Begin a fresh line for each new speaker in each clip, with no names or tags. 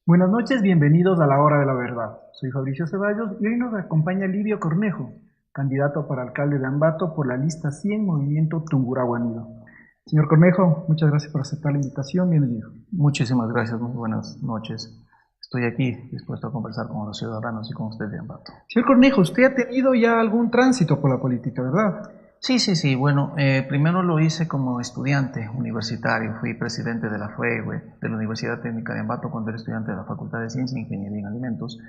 Buenas noches, bienvenidos a la Hora de la Verdad. Soy Fabricio Ceballos y hoy nos acompaña Livio Cornejo, candidato para alcalde de Ambato por la lista 100 Movimiento Tungurahua Unido. Señor Cornejo, muchas gracias por aceptar la invitación, bienvenido.
Muchísimas gracias, muy buenas noches. Estoy aquí dispuesto a conversar con los ciudadanos y con usted de Ambato.
Señor Cornejo, usted ha tenido ya algún tránsito por la política, ¿verdad?
Sí. Bueno, primero lo hice como estudiante universitario. Fui presidente de la FUEGUE, de la Universidad Técnica de Ambato, cuando era estudiante de la Facultad de Ciencia e Ingeniería en Alimentos.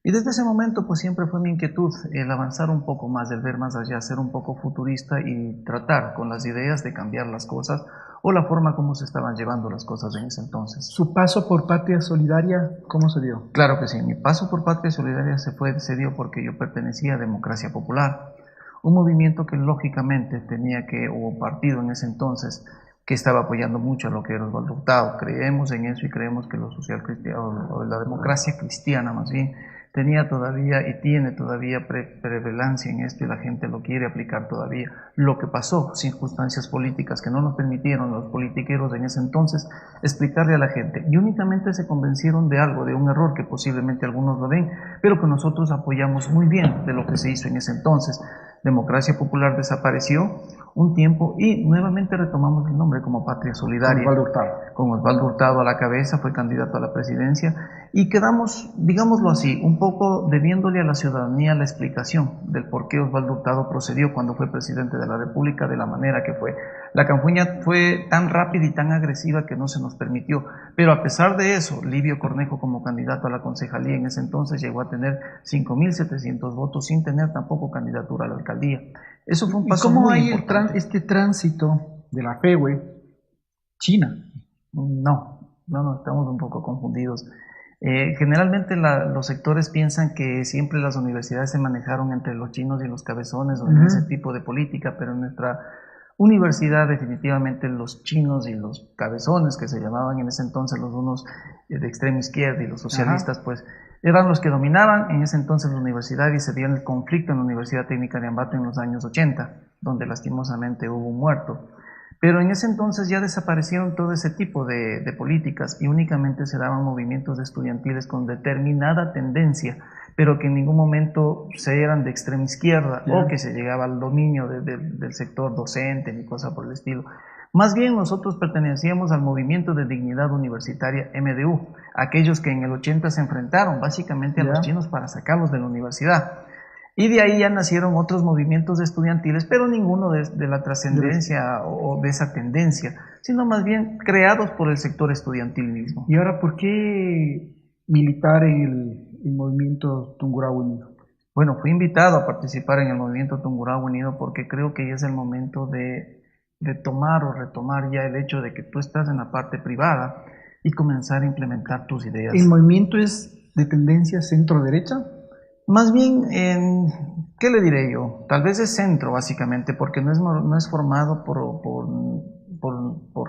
Y desde ese momento, pues siempre fue mi inquietud el avanzar un poco más, el ver más allá, ser un poco futurista y tratar con las ideas de cambiar las cosas o la forma como se estaban llevando las cosas en ese entonces.
Su paso por Patria Solidaria, ¿cómo se dio?
Claro que sí, mi paso por Patria Solidaria se dio porque yo pertenecía a Democracia Popular, un movimiento que lógicamente tenía que, o partido en ese entonces, que estaba apoyando mucho a lo que era Osvaldo Hurtado. Creemos en eso y creemos que lo social cristiano, o la democracia cristiana más bien, tenía todavía y tiene todavía prevalencia en esto y la gente lo quiere aplicar todavía. Lo que pasó, circunstancias políticas que no nos permitieron los politiqueros en ese entonces explicarle a la gente y únicamente se convencieron de algo, de un error que posiblemente algunos lo ven, pero que nosotros apoyamos muy bien de lo que se hizo en ese entonces. Democracia Popular desapareció un tiempo y nuevamente retomamos el nombre como Patria
Con
Solidaria.
Osvaldo Hurtado.
Con Osvaldo Hurtado a la cabeza, fue candidato a la presidencia y quedamos, digámoslo así, un poco debiéndole a la ciudadanía la explicación del por qué Osvaldo Hurtado procedió cuando fue presidente de la República de la manera que fue. La campaña fue tan rápida y tan agresiva que no se nos permitió, pero a pesar de eso, Livio Cornejo como candidato a la concejalía en ese entonces llegó a tener 5.700 votos sin tener tampoco candidatura a la alcaldía. Eso fue un
¿Y
paso
cómo
muy
hay
importante.
este tránsito de la FEWE, China?
No, estamos un poco confundidos. Generalmente los sectores piensan que siempre las universidades se manejaron entre los chinos y los cabezones o en ese tipo de política, pero en nuestra universidad definitivamente los chinos y los cabezones, que se llamaban en ese entonces los unos de extrema izquierda y los socialistas,
Ajá.
pues eran los que dominaban en ese entonces la universidad y se dio el conflicto en la Universidad Técnica de Ambato en los años 80, donde lastimosamente hubo un muerto. Pero en ese entonces ya desaparecieron todo ese tipo de políticas y únicamente se daban movimientos estudiantiles con determinada tendencia, pero que en ningún momento se eran de extrema izquierda o que se llegaba al dominio del sector docente ni cosa por el estilo. Más bien nosotros pertenecíamos al movimiento de dignidad universitaria MDU, aquellos que en el 80 se enfrentaron básicamente a los chinos para sacarlos de la universidad. Y de ahí ya nacieron otros movimientos estudiantiles, pero ninguno de la trascendencia o de esa tendencia, sino más bien creados por el sector estudiantil mismo.
¿Y ahora por qué militar en el movimiento Tungurahua Unido?
Bueno, fui invitado a participar en el movimiento Tungurahua Unido porque creo que ya es el momento de tomar o retomar ya el hecho de que tú estás en la parte privada y comenzar a implementar tus ideas.
¿El movimiento es de tendencia centro-derecha?
Más bien, ¿qué le diré yo? Tal vez es centro, básicamente, porque no es formado por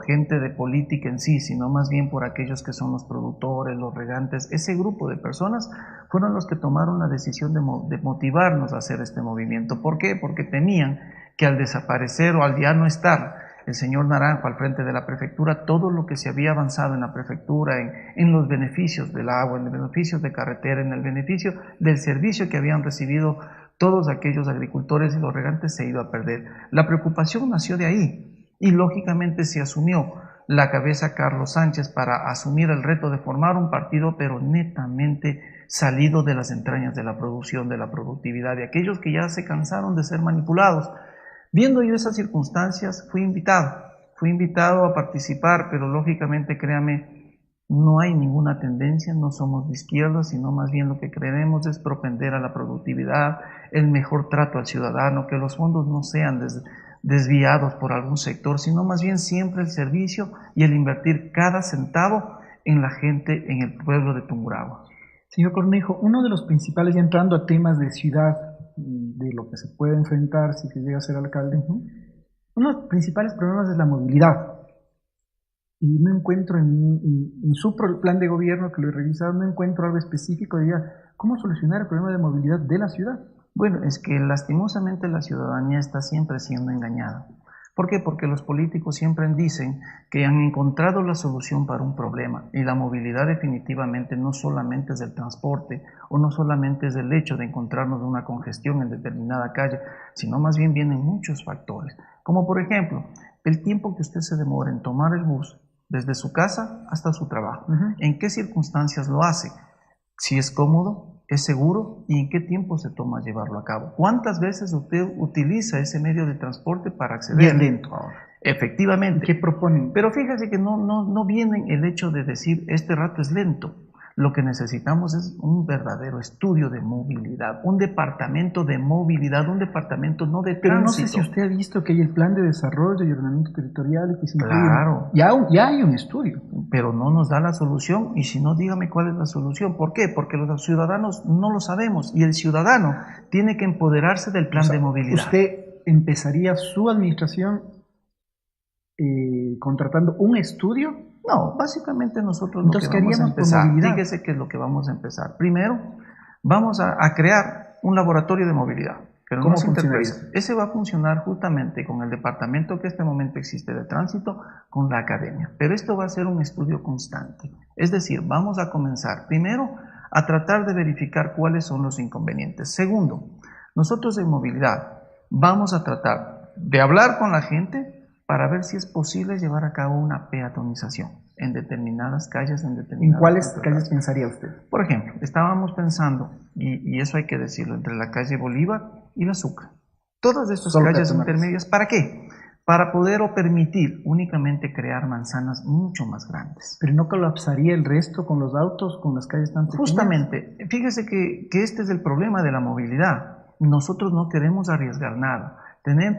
gente de política en sí, sino más bien por aquellos que son los productores, los regantes. Ese grupo de personas fueron los que tomaron la decisión de motivarnos a hacer este movimiento. ¿Por qué? Porque temían que al desaparecer o al ya no estar el señor Naranjo al frente de la prefectura, todo lo que se había avanzado en la prefectura, en los beneficios del agua, en los beneficios de carretera, en el beneficio del servicio que habían recibido todos aquellos agricultores y los regantes, se iba a perder. La preocupación nació de ahí y lógicamente se asumió la cabeza Carlos Sánchez para asumir el reto de formar un partido, pero netamente salido de las entrañas de la producción, de la productividad, de aquellos que ya se cansaron de ser manipulados. Viendo yo esas circunstancias, fui invitado a participar, pero lógicamente, créame, no hay ninguna tendencia, no somos de izquierda, sino más bien lo que queremos es propender a la productividad, el mejor trato al ciudadano, que los fondos no sean desviados por algún sector, sino más bien siempre el servicio y el invertir cada centavo en la gente, en el pueblo de Tungurahua.
Señor Cornejo, uno de los principales, ya entrando a temas de ciudad, de lo que se puede enfrentar si se llega a ser alcalde, uno de los principales problemas es la movilidad. Y no encuentro en su plan de gobierno, que lo he revisado, no encuentro algo específico de cómo solucionar el problema de movilidad de la ciudad.
Bueno, es que lastimosamente la ciudadanía está siempre siendo engañada. ¿Por qué? Porque los políticos siempre dicen que han encontrado la solución para un problema, y la movilidad definitivamente no solamente es el transporte o no solamente es el hecho de encontrarnos una congestión en determinada calle, sino más bien vienen muchos factores, como por ejemplo el tiempo que usted se demora en tomar el bus desde su casa hasta su trabajo. ¿En qué circunstancias lo hace? Si es cómodo, es seguro, y en qué tiempo se toma llevarlo a cabo. ¿Cuántas veces usted utiliza ese medio de transporte para acceder?
Bien lento.
Efectivamente.
¿Qué proponen?
Pero fíjese que no viene el hecho de decir este rato es lento. Lo que necesitamos es un verdadero estudio de movilidad, un departamento de movilidad, un departamento no de tránsito.
Pero no sé si usted ha visto que hay el plan de desarrollo y ordenamiento territorial que se incluye.
Claro.
Ya hay un estudio.
Pero no nos da la solución, y si no, dígame cuál es la solución. ¿Por qué? Porque los ciudadanos no lo sabemos, y el ciudadano tiene que empoderarse del plan de movilidad.
¿Usted empezaría su administración contratando un estudio?
No, básicamente nosotros
Entonces,
lo que vamos a empezar, fíjese qué es lo que vamos a empezar. Primero, vamos a crear un laboratorio de movilidad. Pero
¿Cómo
no se
funcionaría?
interprete. Ese va a funcionar justamente con el departamento que en este momento existe de tránsito, con la academia. Pero esto va a ser un estudio constante. Es decir, vamos a comenzar primero a tratar de verificar cuáles son los inconvenientes. Segundo, nosotros en movilidad vamos a tratar de hablar con la gente para ver si es posible llevar a cabo una peatonización en determinadas calles,
¿En cuáles calles pensaría usted?
Por ejemplo, estábamos pensando, y eso hay que decirlo, entre la calle Bolívar y la Sucre. Todas estas calles intermedias, ¿para qué? Para poder o permitir únicamente crear manzanas mucho más grandes.
¿Pero no colapsaría el resto con los autos, con las calles tan pequeñas?
Justamente, fíjese que este es el problema de la movilidad. Nosotros no queremos arriesgar nada.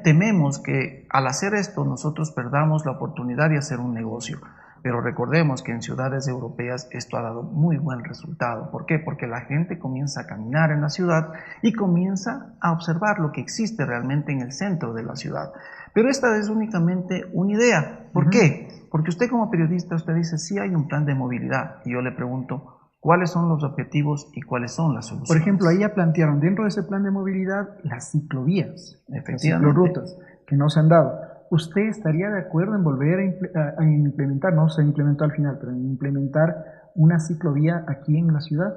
Tememos que al hacer esto nosotros perdamos la oportunidad de hacer un negocio. Pero recordemos que en ciudades europeas esto ha dado muy buen resultado. ¿Por qué? Porque la gente comienza a caminar en la ciudad y comienza a observar lo que existe realmente en el centro de la ciudad. Pero esta es únicamente una idea. ¿Por qué? Porque usted como periodista, usted dice, sí hay un plan de movilidad. Y yo le pregunto, ¿cuáles son los objetivos y cuáles son las soluciones?
Por ejemplo, ahí ya plantearon dentro de ese plan de movilidad las ciclovías, las ciclorrutas, que no se han dado. ¿Usted estaría de acuerdo en volver a implementar, no se implementó al final, pero en implementar una ciclovía aquí en la ciudad?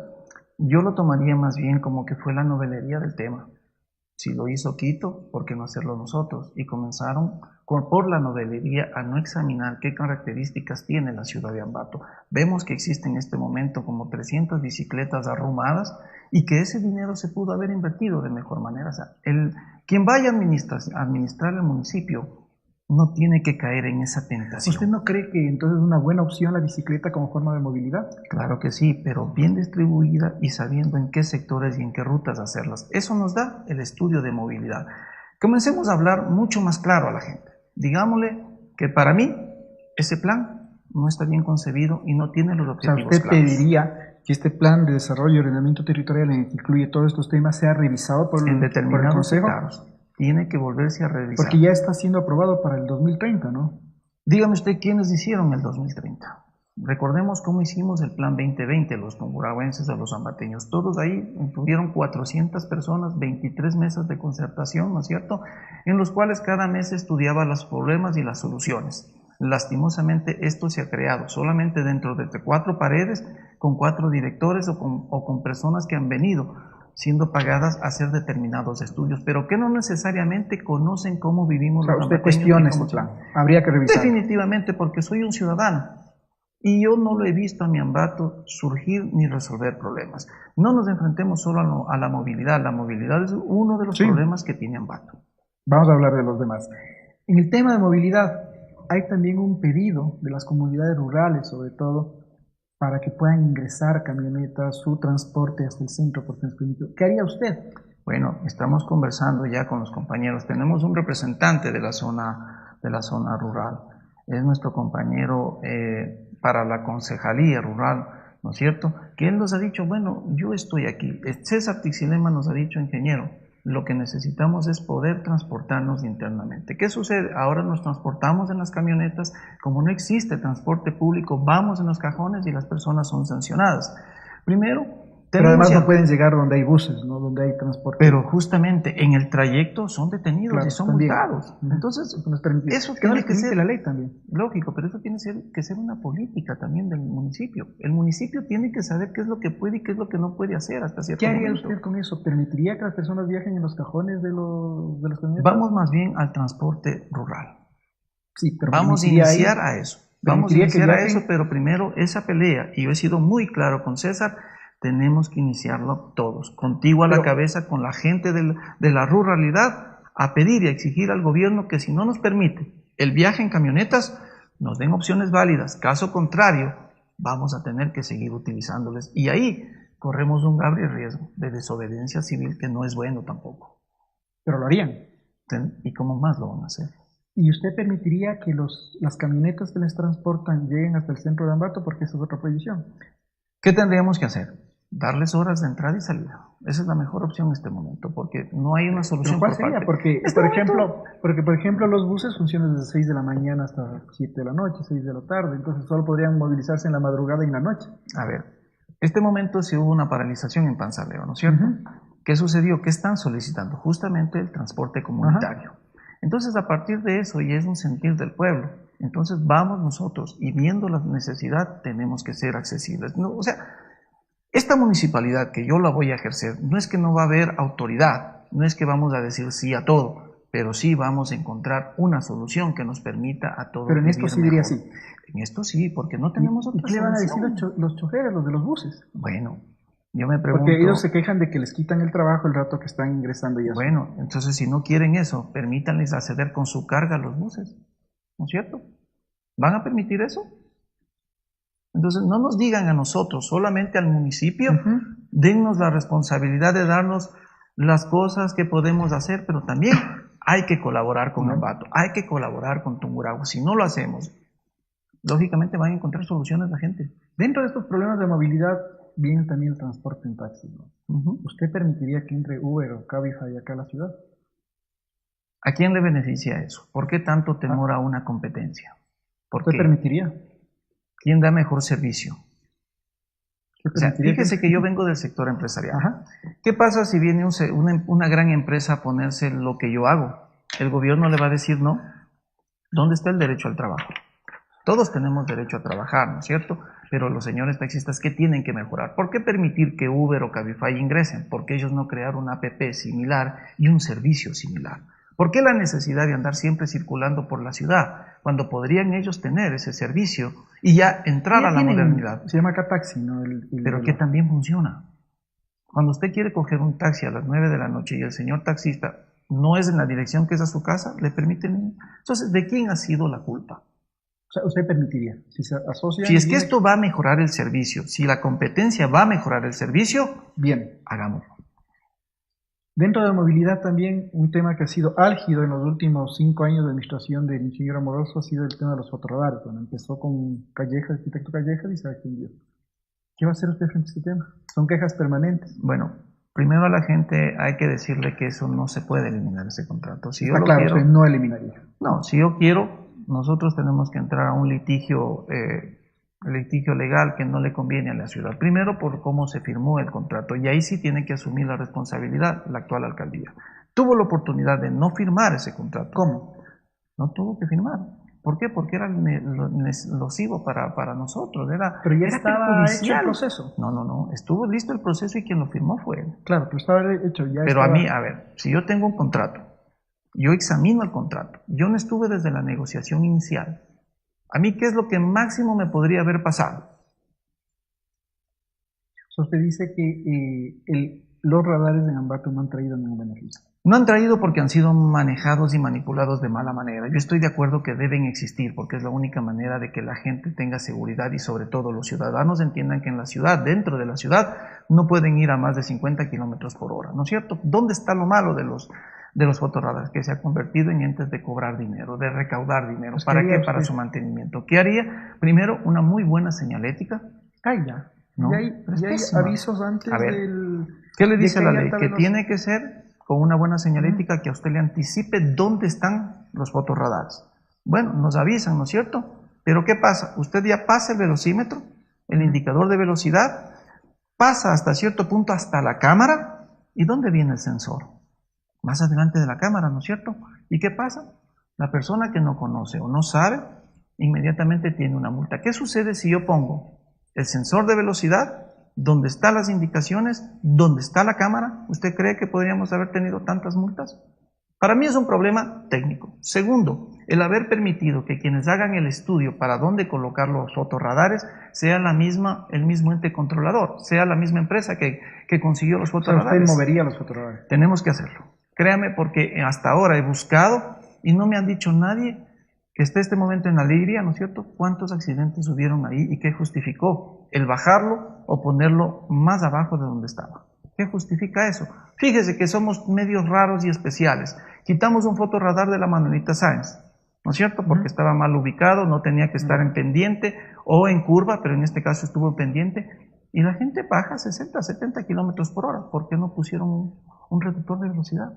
Yo lo tomaría más bien como que fue la novelería del tema. Si lo hizo Quito, ¿por qué no hacerlo nosotros? Y comenzaron por la novelería a no examinar qué características tiene la ciudad de Ambato. Vemos que existe en este momento como 300 bicicletas arrumadas y que ese dinero se pudo haber invertido de mejor manera. O sea, quien vaya a administrar el municipio no tiene que caer en esa tentación.
¿Usted no cree que entonces es una buena opción la bicicleta como forma de movilidad?
Claro que sí, pero bien distribuida y sabiendo en qué sectores y en qué rutas hacerlas. Eso nos da el estudio de movilidad. Comencemos a hablar mucho más claro a la gente. Digámosle que para mí ese plan no está bien concebido y no tiene los objetivos
claros. ¿Usted pediría que este plan de desarrollo y ordenamiento territorial en el que incluye todos estos temas sea revisado por el Consejo?
Claros. Tiene que volverse a revisar.
Porque ya está siendo aprobado para el 2030, ¿no?
Dígame usted, ¿quiénes hicieron el 2030? Recordemos cómo hicimos el plan 2020, los tungurahuenses o los ambateños. Todos ahí tuvieron 400 personas, 23 mesas de concertación, ¿no es cierto?, en los cuales cada mes se estudiaba los problemas y las soluciones. Lastimosamente esto se ha creado solamente dentro de 4 paredes, con 4 directores o con personas que han venido siendo pagadas a hacer determinados estudios, pero que no necesariamente conocen cómo vivimos los
usted cuestiona este plan, habría que revisar.
Definitivamente, porque soy un ciudadano y yo no lo he visto a mi Ambato surgir ni resolver problemas. No nos enfrentemos solo a la movilidad es uno de los problemas que tiene Ambato.
Vamos a hablar de los demás. En el tema de movilidad, hay también un pedido de las comunidades rurales, sobre todo, para que puedan ingresar camionetas, su transporte hasta el centro por transporte. ¿Qué haría usted?
Bueno, estamos conversando ya con los compañeros. Tenemos un representante de la zona rural. Es nuestro compañero para la concejalía rural, ¿no es cierto? Que él nos ha dicho, bueno, yo estoy aquí. César Tixilema nos ha dicho, ingeniero, lo que necesitamos es poder transportarnos internamente. ¿Qué sucede? Ahora nos transportamos en las camionetas, como no existe transporte público, vamos en los cajones y las personas son sancionadas. Primero,
Pero además no pueden llegar donde hay buses, ¿no? Donde hay transporte.
Pero justamente en el trayecto son detenidos, claro, y son
también
multados. Entonces,
eso tiene que ser la ley también.
Lógico, pero eso tiene que ser una política también del municipio. El municipio tiene que saber qué es lo que puede y qué es lo que no puede hacer hasta cierto momento.
¿Qué haría usted con eso? ¿Permitiría que las personas viajen en los cajones de las camionetas?
Vamos más bien al transporte rural.
Sí, pero
vamos a iniciar a eso. Vamos a iniciar a eso, pero primero esa pelea, y yo he sido muy claro con César, tenemos que iniciarlo todos, contigo a la cabeza, con la gente de la ruralidad, a pedir y a exigir al gobierno que si no nos permite el viaje en camionetas, nos den opciones válidas. Caso contrario, vamos a tener que seguir utilizándoles. Y ahí corremos un grave riesgo de desobediencia civil que no es bueno tampoco.
Pero lo harían.
¿Y cómo más lo van a hacer?
¿Y usted permitiría que las camionetas que les transportan lleguen hasta el centro de Ambato? Porque esa es otra prohibición.
¿Qué tendríamos que hacer? Darles horas de entrada y salida. Esa es la mejor opción en este momento, porque no hay una solución.
¿Cuál sería? Porque, por ejemplo, los buses funcionan desde 6 de la mañana hasta 7 de la noche, 6 de la tarde, entonces solo podrían movilizarse en la madrugada y en la noche.
A ver, este momento sí hubo una paralización en Panzaleo, ¿no es cierto? ¿Qué sucedió? Que están solicitando justamente el transporte comunitario. Entonces, a partir de eso, y es un sentir del pueblo, entonces vamos nosotros, y viendo la necesidad, tenemos que ser accesibles. No, o sea, esta municipalidad que yo la voy a ejercer, no es que no va a haber autoridad, no es que vamos a decir sí a todo, pero sí vamos a encontrar una solución que nos permita a todos.
Pero en esto sí diría sí.
En esto sí, porque no tenemos otra
solución. ¿Y qué le van a decir los choferes, los de los buses?
Bueno, yo me pregunto...
Porque ellos se quejan de que les quitan el trabajo el rato que están ingresando ya.
Bueno, entonces si no quieren eso, permítanles acceder con su carga a los buses, ¿no es cierto? ¿Van a permitir eso? Entonces no nos digan a nosotros, solamente al municipio, dennos la responsabilidad de darnos las cosas que podemos hacer, pero también hay que colaborar con Ambato, hay que colaborar con Tungurahua. Si no lo hacemos, lógicamente van a encontrar soluciones la gente.
Dentro de estos problemas de movilidad viene también el transporte en taxi, ¿no? ¿Usted permitiría que entre Uber o Cabify acá a la ciudad?
¿A quién le beneficia eso? ¿Por qué tanto temor a una competencia?
¿Usted permitiría?
¿Quién da mejor servicio? O sea, fíjese que yo vengo del sector empresarial. ¿Qué pasa si viene una gran empresa a ponerse lo que yo hago? ¿El gobierno le va a decir no? ¿Dónde está el derecho al trabajo? Todos tenemos derecho a trabajar, ¿no es cierto? Pero los señores taxistas, ¿qué tienen que mejorar? ¿Por qué permitir que Uber o Cabify ingresen? ¿Por qué ellos no crear una app similar y un servicio similar? ¿Por qué la necesidad de andar siempre circulando por la ciudad cuando podrían ellos tener ese servicio y ya entrar a la modernidad?
Se llama acá taxi, ¿no?
Pero que también funciona. Cuando usted quiere coger un taxi a las 9 de la noche y el señor taxista no es en la dirección que es a su casa, le permiten. Entonces, ¿de quién ha sido la culpa?
O sea, usted permitiría, si se asocia...
Si es que esto va a mejorar el servicio, si la competencia va a mejorar el servicio,
bien,
hagámoslo.
Dentro de la movilidad también, un tema que ha sido álgido en los últimos 5 años de administración del ingeniero Amoroso ha sido el tema de los fotorradares. Bueno, empezó con Callejas, el arquitecto Callejas, y se ha extendido. ¿Qué va a hacer usted frente a este tema? Son quejas permanentes.
Bueno, primero a la gente hay que decirle que eso no se puede eliminar, ese contrato. Si
Está claro, usted no eliminaría.
No, si yo quiero, nosotros tenemos que entrar a un litigio legal que no le conviene a la ciudad. Primero por cómo se firmó el contrato, y ahí sí tiene que asumir la responsabilidad la actual alcaldía. Tuvo la oportunidad de no firmar ese contrato.
¿Cómo?
No tuvo que firmar. ¿Por qué? Porque era nocivo para nosotros.
Pero ya estaba hecho el proceso.
No. Estuvo listo el proceso y quien lo firmó fue él.
Claro, pero estaba hecho.
Pero a mí, a ver, si yo tengo un contrato, yo examino el contrato, yo no estuve desde la negociación inicial. ¿A mí qué es lo que máximo me podría haber pasado?
Usted dice que los radares en Ambato no han traído ningún beneficio.
No han traído porque han sido manejados y manipulados de mala manera. Yo estoy de acuerdo que deben existir porque es la única manera de que la gente tenga seguridad y sobre todo los ciudadanos entiendan que en la ciudad, dentro de la ciudad, no pueden ir a más de 50 kilómetros por hora, ¿no es cierto? ¿Dónde está lo malo de los fotorradares? Que se ha convertido en entes de cobrar dinero, de recaudar dinero. Pues ¿para qué? Para su mantenimiento. ¿Qué haría? Primero, una muy buena señalética.
Ya. ¿No? ¿Y hay avisos antes del...
¿Qué le dice la ley? Que tiene que ser con una buena señalética que a usted le anticipe dónde están los fotorradares. Bueno, nos avisan, ¿no es cierto? Pero ¿qué pasa? Usted ya pasa el velocímetro, el indicador de velocidad, pasa hasta cierto punto hasta la cámara. ¿Y dónde viene el sensor? Más adelante de la cámara, ¿no es cierto? ¿Y qué pasa? La persona que no conoce o no sabe, inmediatamente tiene una multa. ¿Qué sucede si yo pongo el sensor de velocidad, donde están las indicaciones, donde está la cámara? ¿Usted cree que podríamos haber tenido tantas multas? Para mí es un problema técnico. Segundo, el haber permitido que quienes hagan el estudio para dónde colocar los fotorradares sea el mismo ente controlador, sea la misma empresa que consiguió los fotorradares.
O sea, usted movería los fotorradares.
Tenemos que hacerlo. Créame, porque hasta ahora he buscado y no me han dicho nadie que esté este momento en alegría, ¿no es cierto? ¿Cuántos accidentes hubieron ahí y qué justificó el bajarlo o ponerlo más abajo de donde estaba? ¿Qué justifica eso? Fíjese que somos medios raros y especiales. Quitamos un fotorradar de la Manuelita Sáenz, ¿no es cierto? Porque estaba mal ubicado, no tenía que estar en pendiente o en curva, pero en este caso estuvo en pendiente. Y la gente baja 60, 70 kilómetros por hora. ¿Por qué no pusieron un reductor de velocidad?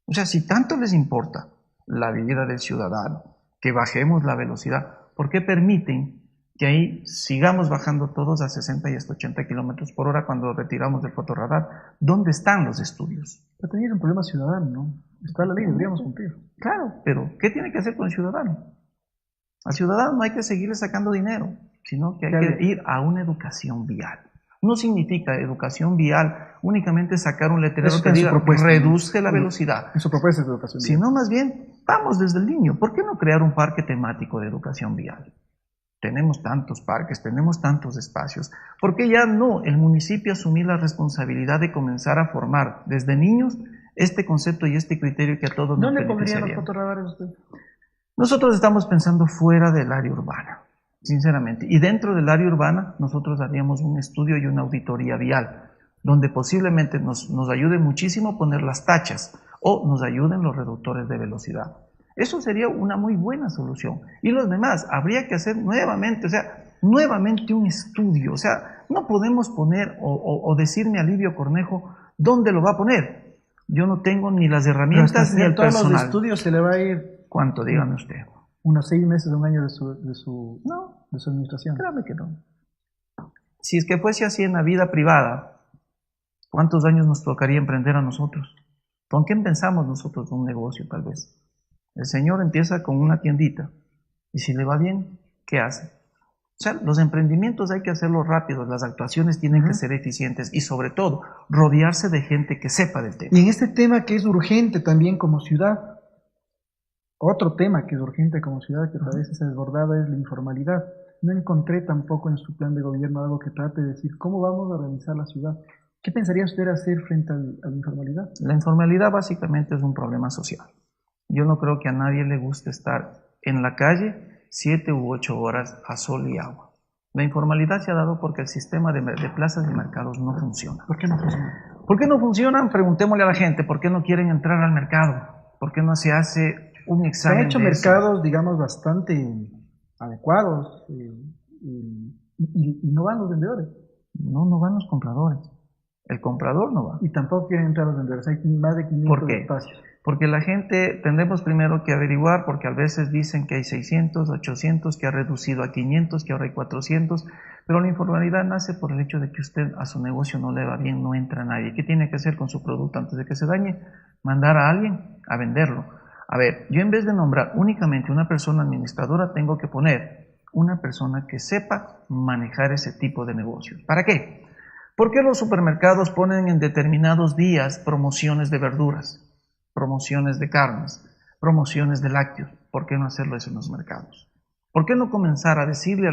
O sea, si tanto les importa la vida del ciudadano, que bajemos la velocidad, ¿por qué permiten que ahí sigamos bajando todos a 60 y hasta 80 kilómetros por hora cuando retiramos del fotorradar? ¿Dónde están los estudios?
Pero también es un problema ciudadano, ¿no? Está la ley, deberíamos cumplir.
Claro, pero ¿qué tiene que hacer con el ciudadano? Al ciudadano no hay que seguirle sacando dinero, sino que hay que ir a una educación vial. No significa educación vial únicamente sacar un letrero que diga reduce la velocidad.
En su propuesta es educación vial.
Sino más bien, vamos desde el niño. ¿Por qué no crear un parque temático de educación vial? Tenemos tantos parques, tenemos tantos espacios. ¿Por qué ya no el municipio asumir la responsabilidad de comenzar a formar desde niños este concepto y este criterio que a todos nos beneficiaría?
¿Dónde pondrían los fotorradares usted?
Nosotros estamos pensando fuera del área urbana, sinceramente. Y dentro del área urbana nosotros haríamos un estudio y una auditoría vial, donde posiblemente nos ayude muchísimo poner las tachas o nos ayuden los reductores de velocidad. Eso sería una muy buena solución. Y los demás, habría que hacer nuevamente, nuevamente un estudio. No podemos poner o decirme a Livio Cornejo dónde lo va a poner. Yo no tengo ni las herramientas ni el personal.
Todos los estudios se le va a ir...
¿Cuánto? Dígame usted.
Unos 6 meses, un año de su administración.
Créame que no. Si es que fuese así en la vida privada, ¿cuántos años nos tocaría emprender a nosotros? ¿Con quién pensamos nosotros un negocio, tal vez? El señor empieza con una tiendita y si le va bien, ¿qué hace? Los emprendimientos hay que hacerlos rápidos, las actuaciones tienen que ser eficientes y sobre todo rodearse de gente que sepa del tema.
Y en este tema que es urgente también como ciudad, otro tema que es urgente como ciudad que a veces se ha desbordado es la informalidad. No encontré tampoco en su plan de gobierno algo que trate de decir cómo vamos a organizar la ciudad. ¿Qué pensaría usted hacer frente a la informalidad?
La informalidad básicamente es un problema social. Yo no creo que a nadie le guste estar en la calle 7 u 8 horas a sol y agua. La informalidad se ha dado porque el sistema de plazas y mercados no funciona.
¿Por qué no funciona?
¿Por qué no funcionan? Preguntémosle a la gente. ¿Por qué no quieren entrar al mercado? ¿Por qué no se hace un examen?
Se han hecho mercados, digamos, bastante adecuados y no van los vendedores.
No van los compradores. El comprador no va.
Y tampoco quieren entrar los vendedores. Hay más de 500 espacios.
Porque la gente tendremos primero que averiguar, porque a veces dicen que hay 600, 800, que ha reducido a 500, que ahora hay 400, pero la informalidad nace por el hecho de que usted a su negocio no le va bien, no entra nadie. ¿Qué tiene que hacer con su producto antes de que se dañe? Mandar a alguien a venderlo. A ver, yo en vez de nombrar únicamente una persona administradora, tengo que poner una persona que sepa manejar ese tipo de negocios. ¿Para qué? ¿Por qué los supermercados ponen en determinados días promociones de verduras, promociones de carnes, promociones de lácteos? ¿Por qué no hacerlo eso en los mercados? ¿Por qué no comenzar a decirle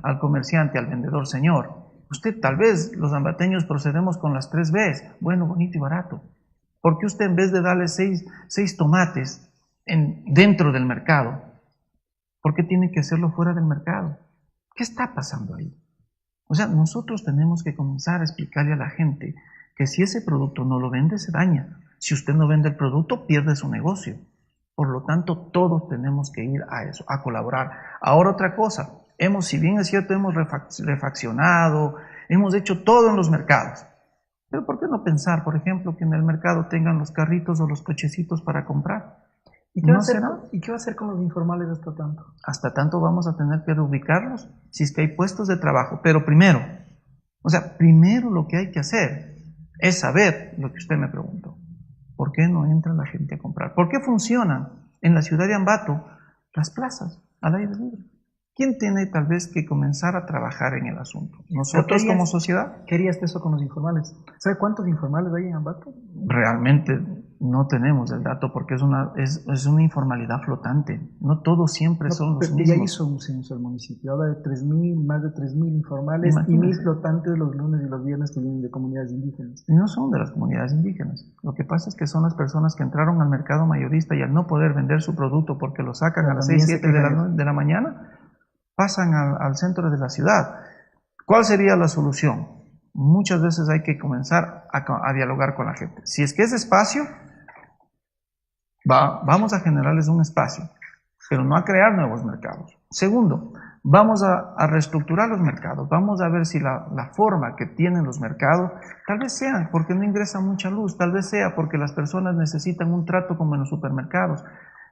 al comerciante, al vendedor, señor, usted tal vez los ambateños procedemos con las 3 Bs, bueno, bonito y barato? ¿Por qué usted en vez de darle 6 tomates dentro del mercado, por qué tiene que hacerlo fuera del mercado? ¿Qué está pasando ahí? Nosotros tenemos que comenzar a explicarle a la gente que si ese producto no lo vende, se daña. Si usted no vende el producto, pierde su negocio. Por lo tanto, todos tenemos que ir a eso, a colaborar. Ahora otra cosa, si bien es cierto, hemos refaccionado, hemos hecho todo en los mercados. Pero ¿por qué no pensar, por ejemplo, que en el mercado tengan los carritos o los cochecitos para comprar?
¿Y qué va a hacer con los informales hasta tanto?
Hasta tanto vamos a tener que reubicarlos si es que hay puestos de trabajo. Pero primero, O sea, primero lo que hay que hacer es saber lo que usted me preguntó. ¿Por qué no entra la gente a comprar? ¿Por qué funcionan en la ciudad de Ambato las plazas al aire libre? ¿Quién tiene tal vez que comenzar a trabajar en el asunto? ¿Nosotros como sociedad?
¿Qué harías eso con los informales? ¿Sabe cuántos informales hay en Ambato?
Realmente no tenemos el dato porque es una informalidad flotante. No todos siempre son los mismos.
Ya hizo un censo el municipio, habla de 3.000, más de 3.000 informales. Imagínate. Y 1.000 flotantes los lunes y los viernes que vienen de comunidades indígenas.
Y no son de las comunidades indígenas. Lo que pasa es que son las personas que entraron al mercado mayorista y al no poder vender su producto porque lo sacan a las 6, 7 de la mañana, pasan al centro de la ciudad. ¿Cuál sería la solución? Muchas veces hay que comenzar a dialogar con la gente. Si es que es espacio, vamos a generarles un espacio, pero no a crear nuevos mercados. Segundo, vamos a reestructurar los mercados. Vamos a ver si la forma que tienen los mercados, tal vez sea porque no ingresa mucha luz, tal vez sea porque las personas necesitan un trato como en los supermercados,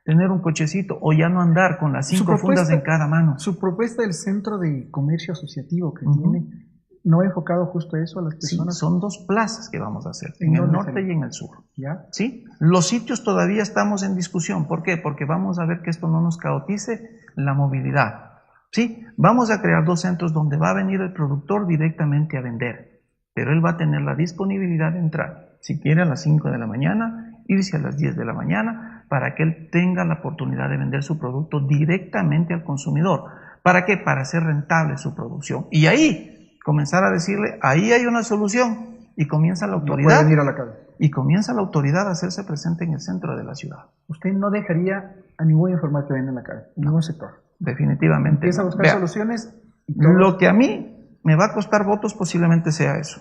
tener un cochecito o ya no andar con las 5 fundas en cada mano.
Su propuesta del centro de comercio asociativo que tiene, ¿no ha enfocado justo eso a las personas?
Sí, son 2 plazas que vamos a hacer, en el norte y en el sur.
¿Ya?
¿Sí? Los sitios todavía estamos en discusión. ¿Por qué? Porque vamos a ver que esto no nos caotice la movilidad. ¿Sí? Vamos a crear 2 centros donde va a venir el productor directamente a vender, pero él va a tener la disponibilidad de entrar, si quiere a las 5 de la mañana, irse a las 10 de la mañana, para que él tenga la oportunidad de vender su producto directamente al consumidor. ¿Para qué? Para hacer rentable su producción. Y ahí comenzar a decirle, ahí hay una solución, y comienza la autoridad.
No puede venir a la calle.
Y comienza la autoridad a hacerse presente en el centro de la ciudad.
Usted no dejaría a ningún informal que venda en la calle, en ningún sector.
Definitivamente.
Empieza a buscar soluciones.
Lo que a mí me va a costar votos posiblemente sea eso.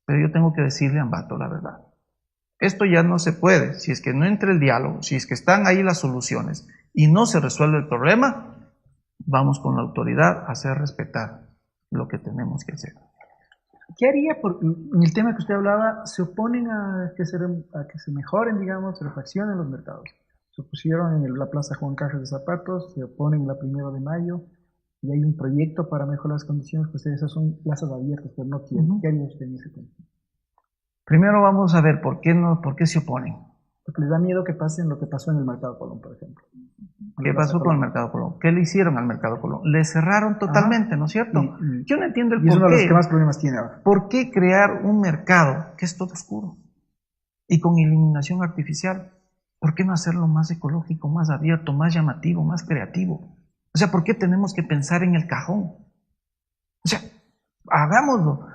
Pero yo tengo que decirle a Ambato la verdad. Esto ya no se puede. Si es que no entra el diálogo, si es que están ahí las soluciones y no se resuelve el problema, vamos con la autoridad a hacer respetar lo que tenemos que hacer.
¿Qué haría? En el tema que usted hablaba, se oponen a que se mejoren, digamos, se refaccionen los mercados. Se opusieron en la Plaza Juan Cajas de Zapatos, se oponen en la 1 de Mayo, y hay un proyecto para mejorar las condiciones, pues esas son plazas abiertas, pero no quieren. ¿Qué haría usted en ese tema?
Primero vamos a ver por qué se oponen.
Porque les da miedo que pasen lo que pasó en el Mercado Colón, por ejemplo.
¿Qué pasó con el Mercado Colón? ¿Qué le hicieron al Mercado Colón? Le cerraron totalmente, ¿no es cierto? Yo no entiendo el por qué.
Y es uno de los que más problemas tiene ahora.
¿Por qué crear un mercado que es todo oscuro y con iluminación artificial? ¿Por qué no hacerlo más ecológico, más abierto, más llamativo, más creativo? O sea, ¿por qué tenemos que pensar en el cajón? O sea, hagámoslo.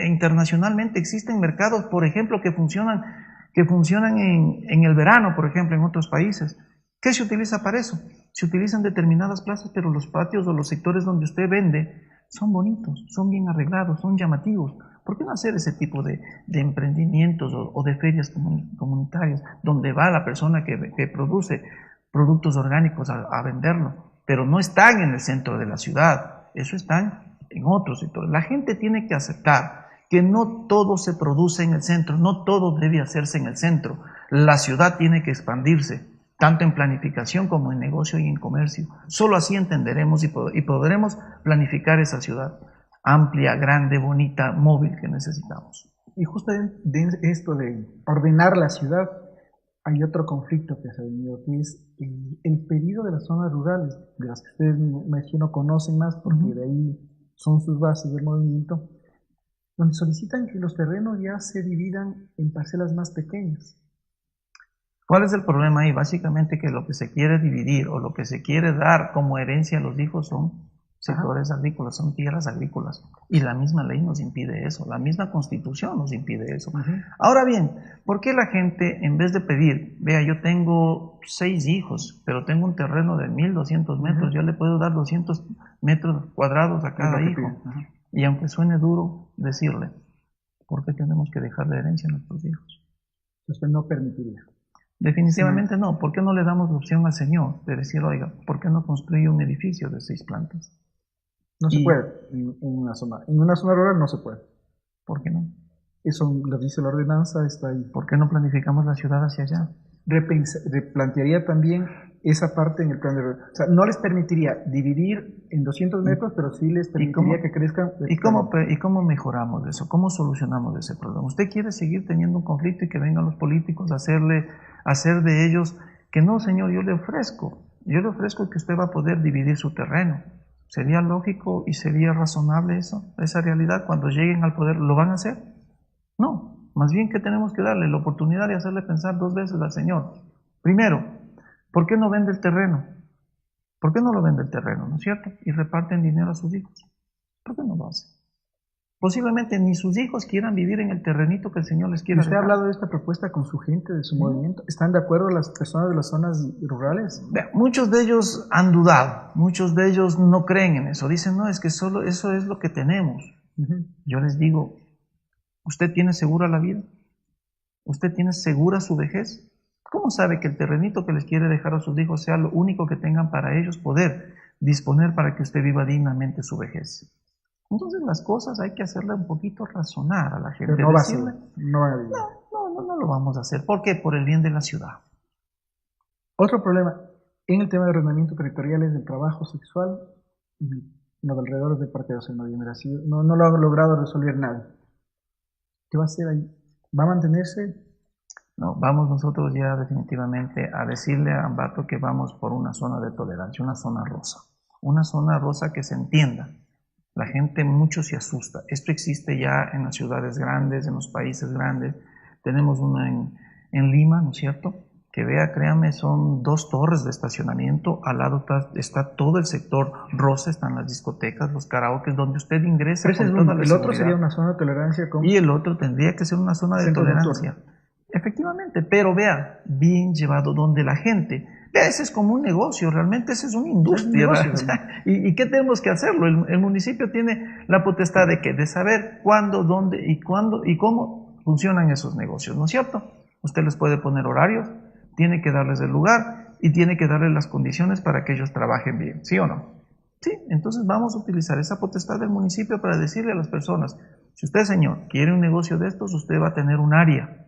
Internacionalmente existen mercados, por ejemplo, que funcionan en el verano, por ejemplo, en otros países. ¿Qué se utiliza para eso? Se utilizan determinadas plazas, pero los patios o los sectores donde usted vende son bonitos, son bien arreglados, son llamativos. ¿Por qué no hacer ese tipo de emprendimientos o de ferias comunitarias donde va la persona que produce productos orgánicos a venderlo? Pero no están en el centro de la ciudad, eso están en otros sectores. La gente tiene que aceptar que no todo se produce en el centro, no todo debe hacerse en el centro. La ciudad tiene que expandirse, tanto en planificación como en negocio y en comercio. Solo así entenderemos y podremos planificar esa ciudad amplia, grande, bonita, móvil que necesitamos.
Y justo de esto de ordenar la ciudad, hay otro conflicto que se ha venido, que es el pedido de las zonas rurales, de las que ustedes me imagino conocen más, porque de ahí son sus bases del movimiento, donde solicitan que los terrenos ya se dividan en parcelas más pequeñas.
¿Cuál es el problema ahí? Básicamente que lo que se quiere dividir o lo que se quiere dar como herencia a los hijos son sectores agrícolas, son tierras agrícolas. Y la misma ley nos impide eso, la misma constitución nos impide eso. Ahora bien, ¿por qué la gente, en vez de pedir, vea, yo tengo 6 hijos, pero tengo un terreno de 1.200 metros, yo le puedo dar 200 metros cuadrados a cada hijo? Y aunque suene duro decirle, ¿por qué tenemos que dejar de herencia a nuestros hijos?
Usted no permitiría.
Definitivamente no. ¿Por qué no le damos la opción al Señor de decir, oiga, ¿por qué no construye un edificio de 6 plantas?
No se puede en una zona. En una zona rural no se puede.
¿Por qué no?
Eso lo dice la ordenanza, está ahí.
¿Por qué no planificamos la ciudad hacia allá?
Replantearía también esa parte en el plan de... O sea, no les permitiría dividir en 200 metros, pero sí les permitiría que crezcan...
¿Y cómo mejoramos eso? ¿Cómo solucionamos ese problema? ¿Usted quiere seguir teniendo un conflicto y que vengan los políticos a hacer de ellos que no, señor, yo le ofrezco que usted va a poder dividir su terreno? ¿Sería lógico y sería razonable eso, esa realidad? Cuando lleguen al poder, ¿lo van a hacer? No, más bien que tenemos que darle la oportunidad de hacerle pensar 2 veces al señor. Primero, ¿por qué no vende el terreno? ¿Por qué no lo vende el terreno, no es cierto? Y reparten dinero a sus hijos. ¿Por qué no lo hace? Posiblemente ni sus hijos quieran vivir en el terrenito que el Señor les quiera
¿Usted ha
dejar.
hablado de esta propuesta con su gente, de su movimiento? ¿Están de acuerdo las personas de las zonas rurales?
Muchos de ellos han dudado, muchos de ellos no creen en eso. Dicen, no, es que solo eso es lo que tenemos. Yo les digo, ¿usted tiene segura la vida? ¿Usted tiene segura su vejez? ¿Cómo sabe que el terrenito que les quiere dejar a sus hijos sea lo único que tengan para ellos poder disponer para que usted viva dignamente su vejez? Entonces las cosas hay que hacerle un poquito razonar a la gente.
Pero no va a ser, no va a vivir.
No lo vamos a hacer. ¿Por qué? Por el bien de la ciudad.
Otro problema en el tema de arrendamiento territorial es el trabajo sexual y los alrededores del Parque de 12 de noviembre. No lo ha logrado resolver nadie. ¿Qué va a hacer ahí? ¿Va a mantenerse?
No, vamos nosotros ya definitivamente a decirle a Ambato que vamos por una zona de tolerancia, una zona rosa que se entienda. La gente mucho se asusta. Esto existe ya en las ciudades grandes, en los países grandes. Tenemos uno en Lima, ¿no es cierto? Que vea, créame, son 2 torres de estacionamiento. Al lado está todo el sector rosa, están las discotecas, los karaokes, donde usted ingresa.
El otro sería una zona de tolerancia.
Y el otro tendría que ser una zona de tolerancia. Efectivamente, pero vea, bien llevado, donde la gente... Vea, ese es como un negocio, realmente ese es una industria. ¿Y qué tenemos que hacerlo? El municipio tiene la potestad de ¿qué? De saber cuándo, dónde y cuándo y cómo funcionan esos negocios, ¿no es cierto? Usted les puede poner horarios, tiene que darles el lugar y tiene que darles las condiciones para que ellos trabajen bien, ¿sí o no? Sí, entonces vamos a utilizar esa potestad del municipio para decirle a las personas, si usted, señor, quiere un negocio de estos, usted va a tener un área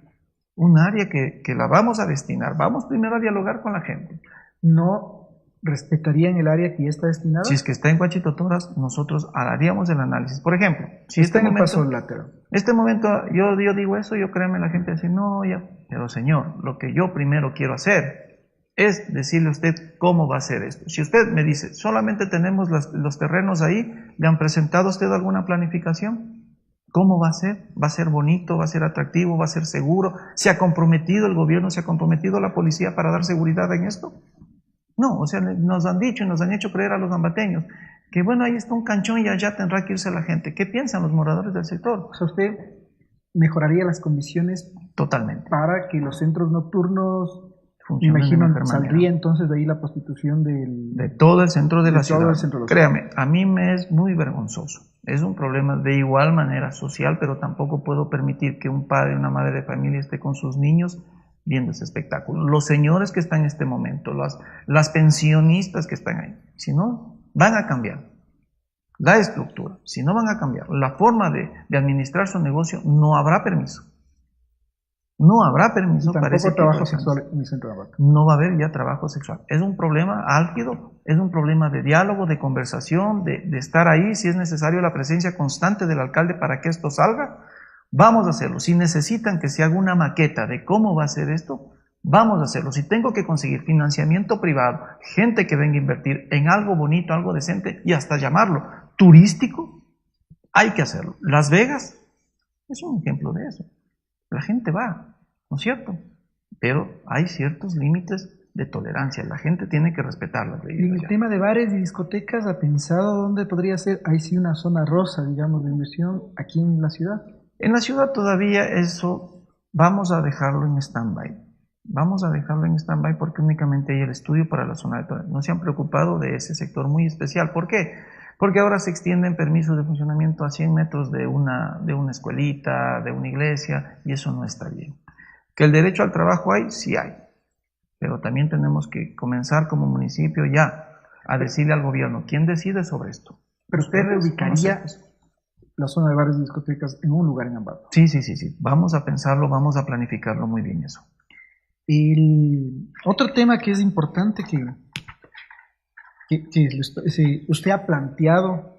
que la vamos a destinar. Vamos primero a dialogar con la gente.
¿No respetarían el área que ya está destinada?
Si es que está en Huachitotoras, nosotros haríamos el análisis. Por ejemplo, si
está en el paso lateral.
Este momento, yo digo eso, yo créeme, la gente dice, no, ya. Pero señor, lo que yo primero quiero hacer es decirle a usted cómo va a hacer esto. Si usted me dice, solamente tenemos los terrenos ahí, ¿le han presentado a usted alguna planificación? ¿Cómo va a ser? ¿Va a ser bonito? ¿Va a ser atractivo? ¿Va a ser seguro? ¿Se ha comprometido el gobierno? ¿Se ha comprometido la policía para dar seguridad en esto? No, o sea, nos han dicho y nos han hecho creer a los ambateños que bueno, ahí está un canchón y allá tendrá que irse la gente. ¿Qué piensan los moradores del sector?
O sea, usted mejoraría las condiciones
totalmente
para que los centros nocturnos, imagino, saldría entonces de ahí la prostitución de
todo el centro de la ciudad. Créame, a mí me es muy vergonzoso. Es un problema de igual manera social, pero tampoco puedo permitir que un padre y una madre de familia esté con sus niños viendo ese espectáculo. Los señores que están en este momento, las pensionistas que están ahí, si no, van a cambiar la estructura. Si no van a cambiar la forma de administrar su negocio, no habrá permiso. No habrá permiso para ese
trabajo sexual en el centro de Ambato.
No va a haber ya trabajo sexual. Es un problema álgido, es un problema de diálogo, de conversación, de estar ahí. Si es necesario la presencia constante del alcalde para que esto salga, vamos a hacerlo. Si necesitan que se haga una maqueta de cómo va a ser esto, vamos a hacerlo. Si tengo que conseguir financiamiento privado, gente que venga a invertir en algo bonito, algo decente y hasta llamarlo turístico, hay que hacerlo. Las Vegas es un ejemplo de eso. La gente va, ¿no es cierto? Pero hay ciertos límites de tolerancia. La gente tiene que respetar las leyes.
Y en el tema de bares y discotecas, ¿ha pensado dónde podría ser? Ahí sí una zona rosa, digamos, de inversión aquí en la ciudad.
En la ciudad todavía eso vamos a dejarlo en stand-by. Vamos a dejarlo en stand-by porque únicamente hay el estudio para la zona de tolerancia. No se han preocupado de ese sector muy especial. ¿Por qué? Porque ahora se extienden permisos de funcionamiento a 100 metros de una escuelita, de una iglesia, y eso no está bien. ¿Que el derecho al trabajo hay? Sí hay. Pero también tenemos que comenzar como municipio ya a decirle al gobierno, ¿quién decide sobre esto?
Pero usted reubicaría la zona de bares y discotecas en un lugar en Ambato.
Sí. Vamos a pensarlo, vamos a planificarlo muy bien eso.
Otro tema que es importante usted ha planteado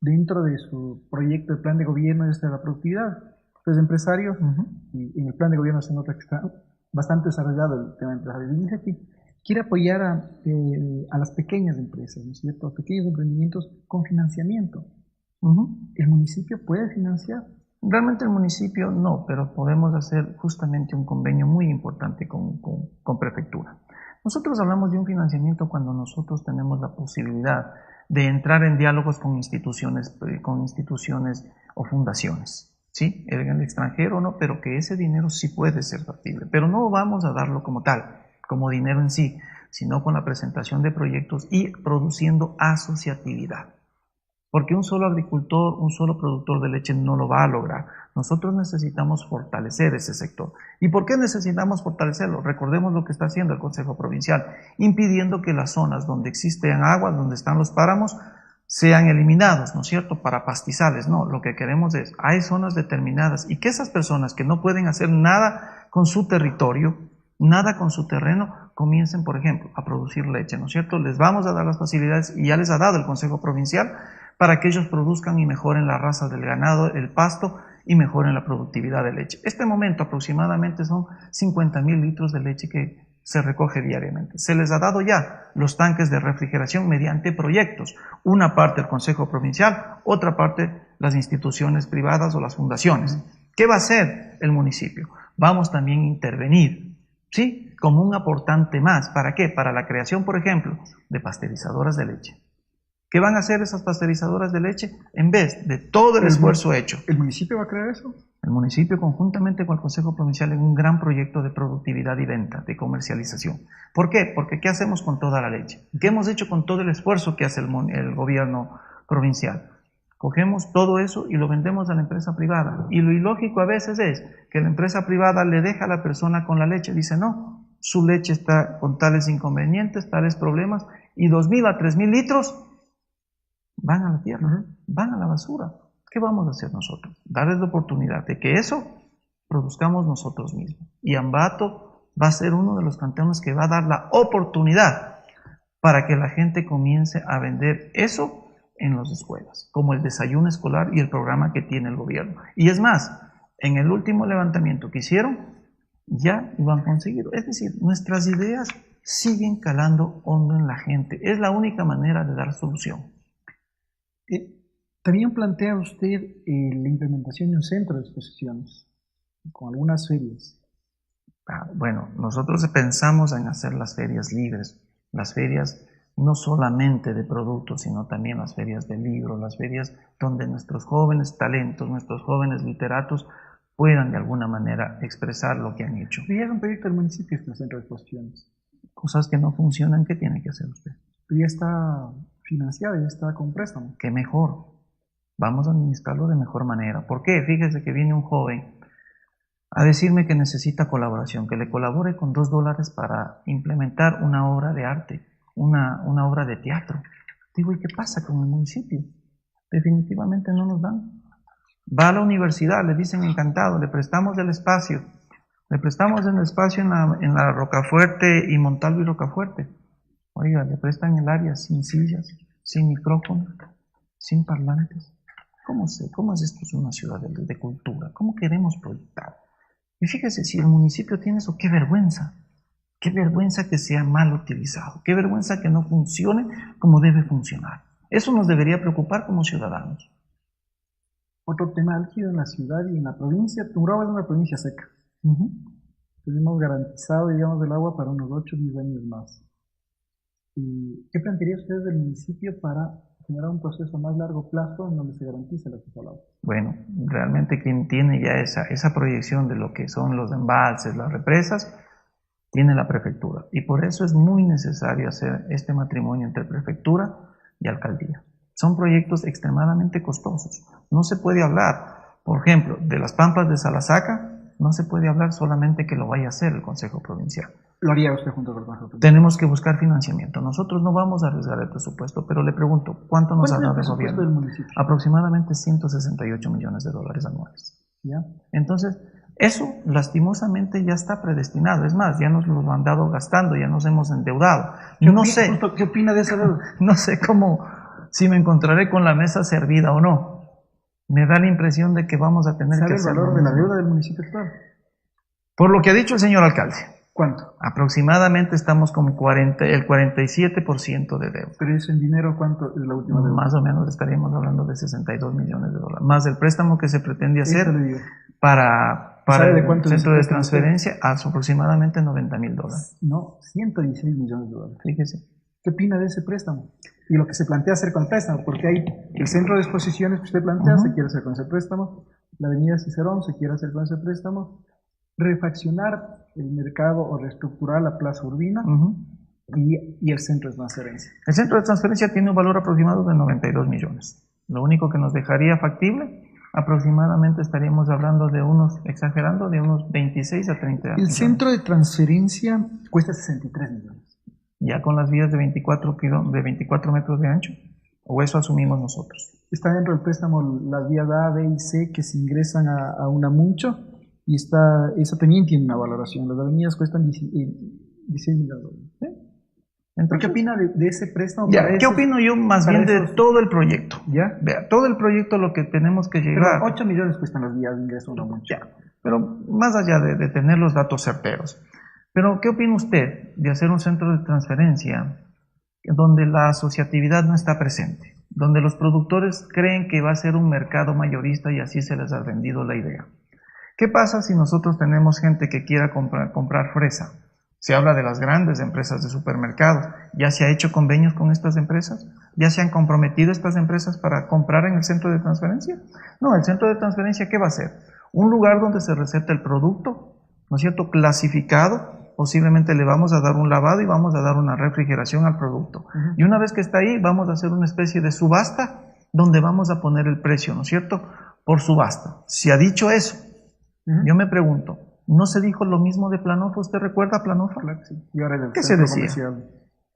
dentro de su proyecto de plan de gobierno es la productividad. Usted es empresario y en el plan de gobierno se nota que está bastante desarrollado el tema empresarial. Y dice que quiere apoyar a las pequeñas empresas, ¿no es cierto? A pequeños emprendimientos con financiamiento. ¿El municipio puede financiar?
Realmente el municipio no, pero podemos hacer justamente un convenio muy importante con prefectura. Nosotros hablamos de un financiamiento cuando nosotros tenemos la posibilidad de entrar en diálogos con instituciones o fundaciones, ¿sí? En el extranjero no, pero que ese dinero sí puede ser factible. Pero no vamos a darlo como tal, como dinero en sí, sino con la presentación de proyectos y produciendo asociatividad. Porque un solo agricultor, un solo productor de leche no lo va a lograr. Nosotros necesitamos fortalecer ese sector. ¿Y por qué necesitamos fortalecerlo? Recordemos lo que está haciendo el Consejo Provincial, impidiendo que las zonas donde existen aguas, donde están los páramos, sean eliminados, ¿no es cierto?, para pastizales. No, lo que queremos es, hay zonas determinadas y que esas personas que no pueden hacer nada con su territorio, nada con su terreno, comiencen, por ejemplo, a producir leche, ¿no es cierto? Les vamos a dar las facilidades y ya les ha dado el Consejo Provincial para que ellos produzcan y mejoren la raza del ganado, el pasto y mejoren la productividad de leche. Este momento aproximadamente son 50.000 litros de leche que se recoge diariamente. Se les ha dado ya los tanques de refrigeración mediante proyectos. Una parte el Consejo Provincial, otra parte las instituciones privadas o las fundaciones. ¿Qué va a hacer el municipio? Vamos también a intervenir, ¿sí?, como un aportante más. ¿Para qué? Para la creación, por ejemplo, de pasteurizadoras de leche. ¿Qué van a hacer esas pasteurizadoras de leche? En vez de todo el esfuerzo hecho.
¿El municipio va a crear eso?
El municipio, conjuntamente con el Consejo Provincial, en un gran proyecto de productividad y venta, de comercialización. ¿Por qué? Porque ¿qué hacemos con toda la leche? ¿Qué hemos hecho con todo el esfuerzo que hace el gobierno provincial? Cogemos todo eso y lo vendemos a la empresa privada. Y lo ilógico a veces es que la empresa privada le deja a la persona con la leche. Dice, no, su leche está con tales inconvenientes, tales problemas, y 2.000 a 3.000 litros van a la tierra, van a la basura. ¿Qué vamos a hacer nosotros? Darles la oportunidad de que eso produzcamos nosotros mismos. Y Ambato va a ser uno de los cantones que va a dar la oportunidad para que la gente comience a vender eso en las escuelas, como el desayuno escolar y el programa que tiene el gobierno. Y es más, en el último levantamiento que hicieron, ya lo han conseguido. Es decir, nuestras ideas siguen calando hondo en la gente. Es la única manera de dar solución.
También plantea usted la implementación de un centro de exposiciones con algunas ferias.
Bueno, nosotros pensamos en hacer las ferias libres, las ferias no solamente de productos, sino también las ferias de libros, las ferias donde nuestros jóvenes talentos, nuestros jóvenes literatos puedan de alguna manera expresar lo que han hecho.
Y es un proyecto del municipio este centro de exposiciones.
Cosas que no funcionan, ¿qué tiene que hacer usted?
Ya está financiado, ya está con préstamo.
¿Qué mejor? Vamos a administrarlo de mejor manera. ¿Por qué? Fíjese que viene un joven a decirme que necesita colaboración, que le colabore con $2 para implementar una obra de arte, una obra de teatro. Digo, ¿y qué pasa con el municipio? Definitivamente no nos dan. Va a la universidad, le dicen encantado, le prestamos el espacio. Le prestamos el espacio en la Rocafuerte y Montalvo y Rocafuerte. Oiga, le prestan el área sin sillas, sin micrófono, sin parlantes. ¿Cómo es esto? Es una ciudad de cultura. ¿Cómo queremos proyectar? Y fíjese, si el municipio tiene eso, qué vergüenza que sea mal utilizado, qué vergüenza que no funcione como debe funcionar. Eso nos debería preocupar como ciudadanos.
Otro tema álgido en la ciudad y en la provincia, Tungurahua es una provincia seca. Tenemos garantizado, digamos, el agua para unos 8 o 10 años más. ¿Y qué plantearía usted del municipio para generar un proceso a más largo plazo en donde se garantice el acceso al agua?
Bueno, realmente quien tiene ya esa proyección de lo que son los embalses, las represas, tiene la prefectura. Y por eso es muy necesario hacer este matrimonio entre prefectura y alcaldía. Son proyectos extremadamente costosos. No se puede hablar, por ejemplo, de las Pampas de Salasaca, no se puede hablar solamente que lo vaya a hacer el Consejo Provincial.
¿Lo haría usted junto con el Consejo Provincial?
Tenemos que buscar financiamiento. Nosotros no vamos a arriesgar el presupuesto, pero le pregunto, ¿cuánto nos ha dado el gobierno?
Del municipio?
Aproximadamente $168 millones anuales.
¿Ya?
Entonces, Eso lastimosamente ya está predestinado, es más, ya nos lo han dado gastando, ya nos hemos endeudado. No sé,
¿Qué opina de esa deuda?
no sé cómo, si me encontraré con la mesa servida o no. Me da la impresión de que vamos a tener que hacer
el valor de la deuda del municipio actual?
Por lo que ha dicho el señor alcalde.
¿Cuánto?
Aproximadamente estamos con el 47% de deuda.
¿Pero eso en dinero cuánto es la última deuda?
Más o menos estaríamos hablando de 62 millones de dólares. Más el préstamo que se pretende hacer para el centro de transferencia, a aproximadamente $90,000.
No, 116 millones de dólares.
Fíjese.
¿Qué opina de ese préstamo? Y lo que se plantea hacer con el préstamo, porque hay el centro de exposiciones que usted plantea, se quiere hacer con ese préstamo, la avenida Cicerón se quiere hacer con ese préstamo, refaccionar el mercado o reestructurar la plaza Urbina y el centro de transferencia.
El centro de transferencia tiene un valor aproximado de 92 millones. Lo único que nos dejaría factible, aproximadamente estaríamos hablando de unos, exagerando, de unos 26 a 30 millones.
El centro de transferencia cuesta 63 millones.
Ya con las vías de 24 metros de ancho, o eso asumimos nosotros.
Está dentro del préstamo las vías A, B y C que se ingresan a Unamucho, y esa también tiene una valoración. Las avenidas cuestan 16 millones de dólares.
Entonces,
¿qué opina de ese préstamo?
¿Qué opino yo más bien de todo el proyecto?
¿Ya?
Vea, todo el proyecto lo que tenemos que llegar...
Pero 8 millones cuestan las vías de ingreso a Unamucho.
Ya, pero más allá de tener los datos certeros. Pero, ¿qué opina usted de hacer un centro de transferencia donde la asociatividad no está presente? Donde los productores creen que va a ser un mercado mayorista y así se les ha vendido la idea. ¿Qué pasa si nosotros tenemos gente que quiera comprar fresa? Se habla de las grandes empresas de supermercados. ¿Ya se ha hecho convenios con estas empresas? ¿Ya se han comprometido estas empresas para comprar en el centro de transferencia? No, el centro de transferencia, ¿qué va a ser? Un lugar donde se receta el producto, ¿no es cierto?, clasificado. Posiblemente le vamos a dar un lavado y vamos a dar una refrigeración al producto. Y una vez que está ahí, vamos a hacer una especie de subasta donde vamos a poner el precio, ¿no es cierto?, por subasta. Se ha dicho eso. Yo me pregunto, ¿no se dijo lo mismo de Planofa? ¿Usted recuerda Planofa?
Claro que sí. Y ahora
¿Qué se decía?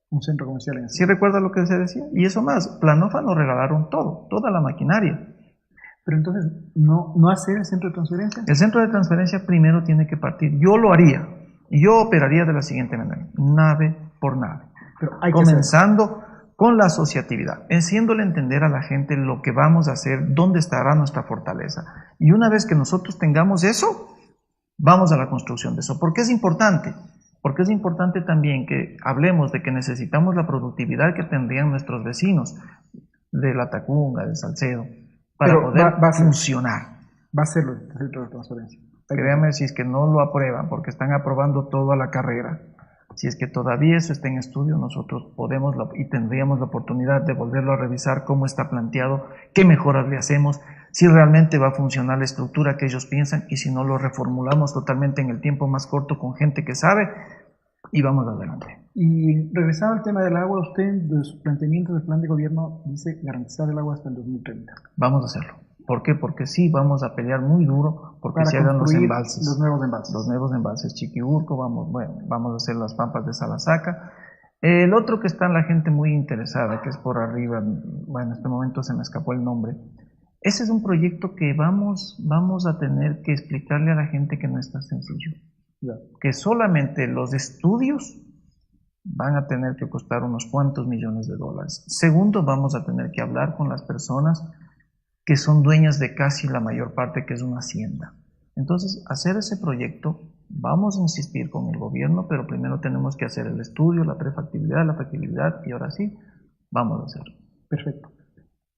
Un centro comercial en
¿Sí recuerda lo que se decía? Y eso más, Planofa nos regalaron todo, toda la maquinaria.
Pero entonces, ¿no hacer el centro de transferencia?
El centro de transferencia primero tiene que partir. Yo lo haría. Yo operaría de la siguiente manera, nave por nave, comenzando con la asociatividad, haciéndole entender a la gente lo que vamos a hacer, dónde estará nuestra fortaleza. Y una vez que nosotros tengamos eso, vamos a la construcción de eso. ¿Por qué es importante? Porque es importante también que hablemos de que necesitamos la productividad que tendrían nuestros vecinos de La Tacunga, de Salcedo, para poder funcionar.
Va a ser el centro de transferencia.
Créame, si es que no lo aprueban, porque están aprobando todo a la carrera, si es que todavía eso está en estudio, nosotros podemos y tendríamos la oportunidad de volverlo a revisar, cómo está planteado, qué mejoras le hacemos, si realmente va a funcionar la estructura que ellos piensan y si no lo reformulamos totalmente en el tiempo más corto con gente que sabe y vamos adelante.
Y regresando al tema del agua, usted de sus planteamientos del plan de gobierno dice garantizar el agua hasta el 2030.
Vamos a hacerlo. ¿Por qué? Porque sí vamos a pelear muy duro porque se hagan los embalses.
Los nuevos embalses.
Los nuevos embalses. Chiquiburco, vamos a hacer las pampas de Salasaca. El otro que está la gente muy interesada, que es por arriba, en este momento se me escapó el nombre. Ese es un proyecto que vamos a tener que explicarle a la gente que no es tan sencillo. Que solamente los estudios van a tener que costar unos cuantos millones de dólares. Segundo, vamos a tener que hablar con las personas que son dueñas de casi la mayor parte, que es una hacienda. Entonces, hacer ese proyecto, vamos a insistir con el gobierno, pero primero tenemos que hacer el estudio, la prefactibilidad, la factibilidad, y ahora sí, vamos a hacerlo.
Perfecto.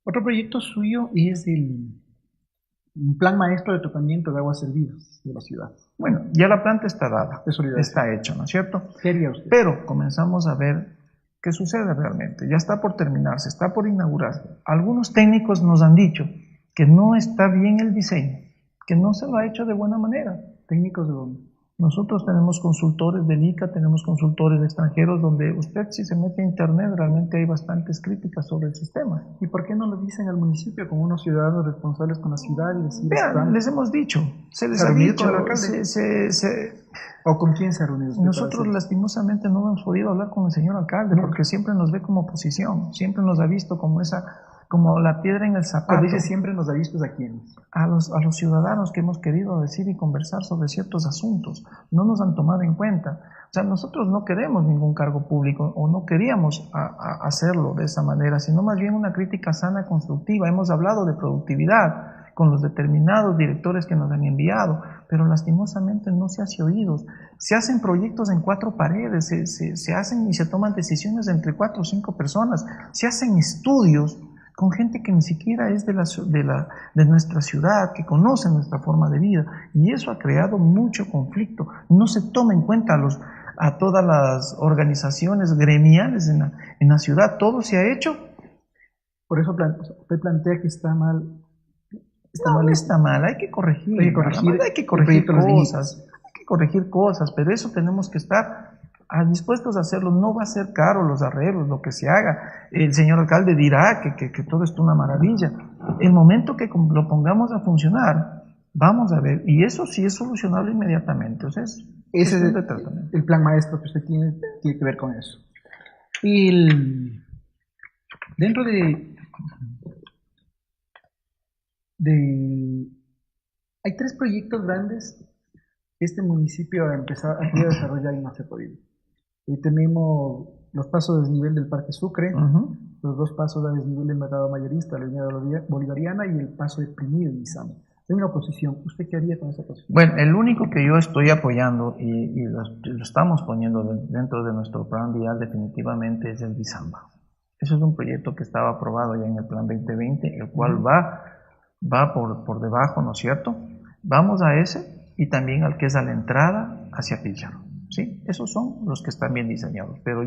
Otro proyecto suyo es un plan maestro de tratamiento de aguas servidas de la ciudad.
Bueno, ya la planta está dada, está hecho, ¿no es cierto?
¿Qué haría usted?
Pero comenzamos a ver qué sucede realmente. Ya está por terminarse, está por inaugurarse. Algunos técnicos nos han dicho que no está bien el diseño, que no se lo ha hecho de buena manera.
¿Técnicos de dónde?
Nosotros tenemos consultores del ICA, tenemos consultores extranjeros, donde usted, si se mete a internet, realmente hay bastantes críticas sobre el sistema.
¿Y por qué no lo dicen al municipio como unos ciudadanos responsables con la ciudad? Y decir,
vean, les hemos dicho, se les ha dicho,
con el alcalde? ¿O con quién se ha reunido usted?
Nosotros lastimosamente no hemos podido hablar con el señor alcalde, porque siempre nos ve como oposición, siempre nos ha visto como esa como la piedra en el zapato.
Cuando dice siempre nos ha visto a quiénes.
A los ciudadanos que hemos querido decir y conversar sobre ciertos asuntos. No nos han tomado en cuenta. O sea, nosotros no queremos ningún cargo público o no queríamos hacerlo de esa manera, sino más bien una crítica sana, constructiva. Hemos hablado de productividad con los determinados directores que nos han enviado, pero lastimosamente no se hace oídos. Se hacen proyectos en 4 paredes, se hacen y se toman decisiones entre 4 o 5 personas, se hacen estudios con gente que ni siquiera es de nuestra ciudad, que conoce nuestra forma de vida, y eso ha creado mucho conflicto. No se toma en cuenta a todas las organizaciones gremiales en la ciudad, todo se ha hecho.
Por eso usted plantea que está mal.
No está mal, hay que corregir, hay que corregir cosas, pero eso tenemos que estar dispuestos a hacerlo. No va a ser caro los arreglos, lo que se haga. El señor alcalde dirá que todo es una maravilla. El momento que lo pongamos a funcionar, vamos a ver, y eso sí es solucionable inmediatamente. O sea,
ese es el plan maestro que usted tiene que ver con eso. Y dentro hay 3 proyectos grandes que este municipio ha querido desarrollar y no se ha podido. Tenemos los pasos de desnivel del Parque Sucre, los 2 pasos de desnivel del mercado mayorista, la línea bolivariana, y el paso deprimido en Izama. Hay una oposición. ¿Usted qué haría con esa oposición?
Bueno, el único que yo estoy apoyando y lo estamos poniendo dentro de nuestro plan vial definitivamente es el Izamba. Eso es un proyecto que estaba aprobado ya en el plan 2020, el cual va por debajo, ¿no es cierto? Vamos a ese y también al que es a la entrada hacia Píllaro, ¿sí? Esos son los que están bien diseñados, pero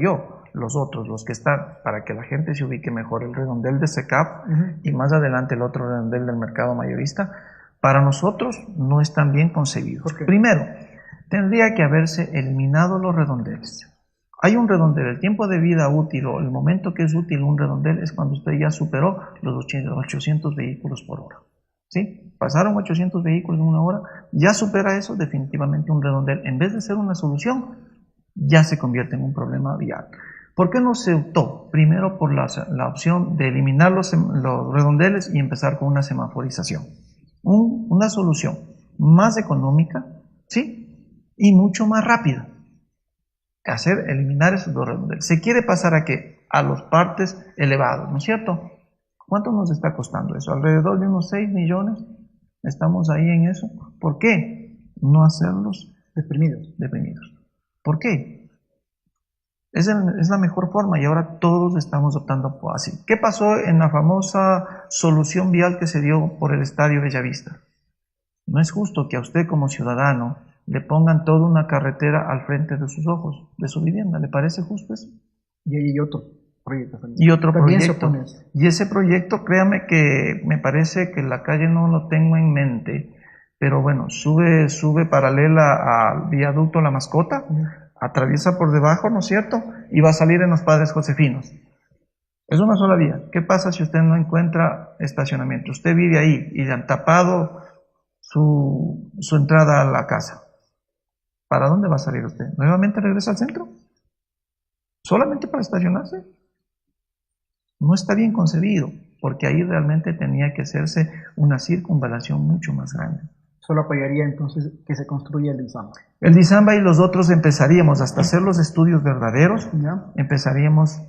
los otros, los que están, para que la gente se ubique mejor, el redondel de SECAP y más adelante el otro redondel del mercado mayorista, para nosotros no están bien concebidos. Primero, tendría que haberse eliminado los redondeles. Hay un redondel, el tiempo de vida útil o el momento que es útil un redondel es cuando usted ya superó los 800 vehículos por hora. ¿Sí? Pasaron 800 vehículos en una hora, ya supera eso, definitivamente un redondel, en vez de ser una solución, ya se convierte en un problema vial. ¿Por qué no se optó? Primero por la opción de eliminar los redondeles y empezar con una semaforización. Una solución más económica, ¿sí? Y mucho más rápida. Eliminar esos 2 redondeles. Se quiere pasar a ¿qué? A los partes elevados, ¿no es cierto? ¿Cuánto nos está costando eso? Alrededor de unos 6 millones. Estamos ahí en eso. ¿Por qué no hacerlos deprimidos? ¿Por qué? Es la mejor forma y ahora todos estamos optando por así. ¿Qué pasó en la famosa solución vial que se dio por el Estadio Bellavista? No es justo que a usted como ciudadano le pongan toda una carretera al frente de sus ojos, de su vivienda. ¿Le parece justo eso?
Y hay otro proyecto también.
Y otro proyecto. Y ese proyecto, créame que me parece que la calle no lo tengo en mente, pero bueno, sube paralela al viaducto La Mascota, atraviesa por debajo, ¿no es cierto? Y va a salir en los Padres Josefinos. Es una sola vía. ¿Qué pasa si usted no encuentra estacionamiento? Usted vive ahí y le han tapado su entrada a la casa. ¿Para dónde va a salir usted? ¿Nuevamente regresa al centro? ¿Solamente para estacionarse? No está bien concebido, porque ahí realmente tenía que hacerse una circunvalación mucho más grande.
Solo apoyaría entonces que se construya el Izamba.
El Izamba y los otros empezaríamos hasta hacer los estudios verdaderos, empezaríamos